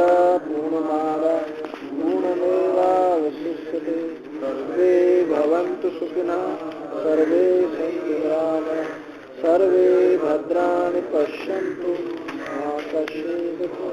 पूर्णमादाय पूर्णमेवावशिष्यते। सर्वे भवन्तु सुखिनः, सर्वे सन्तु निरामयाः, सर्वे भद्राणि पश्यन्तु मा कश्चित् दुःखं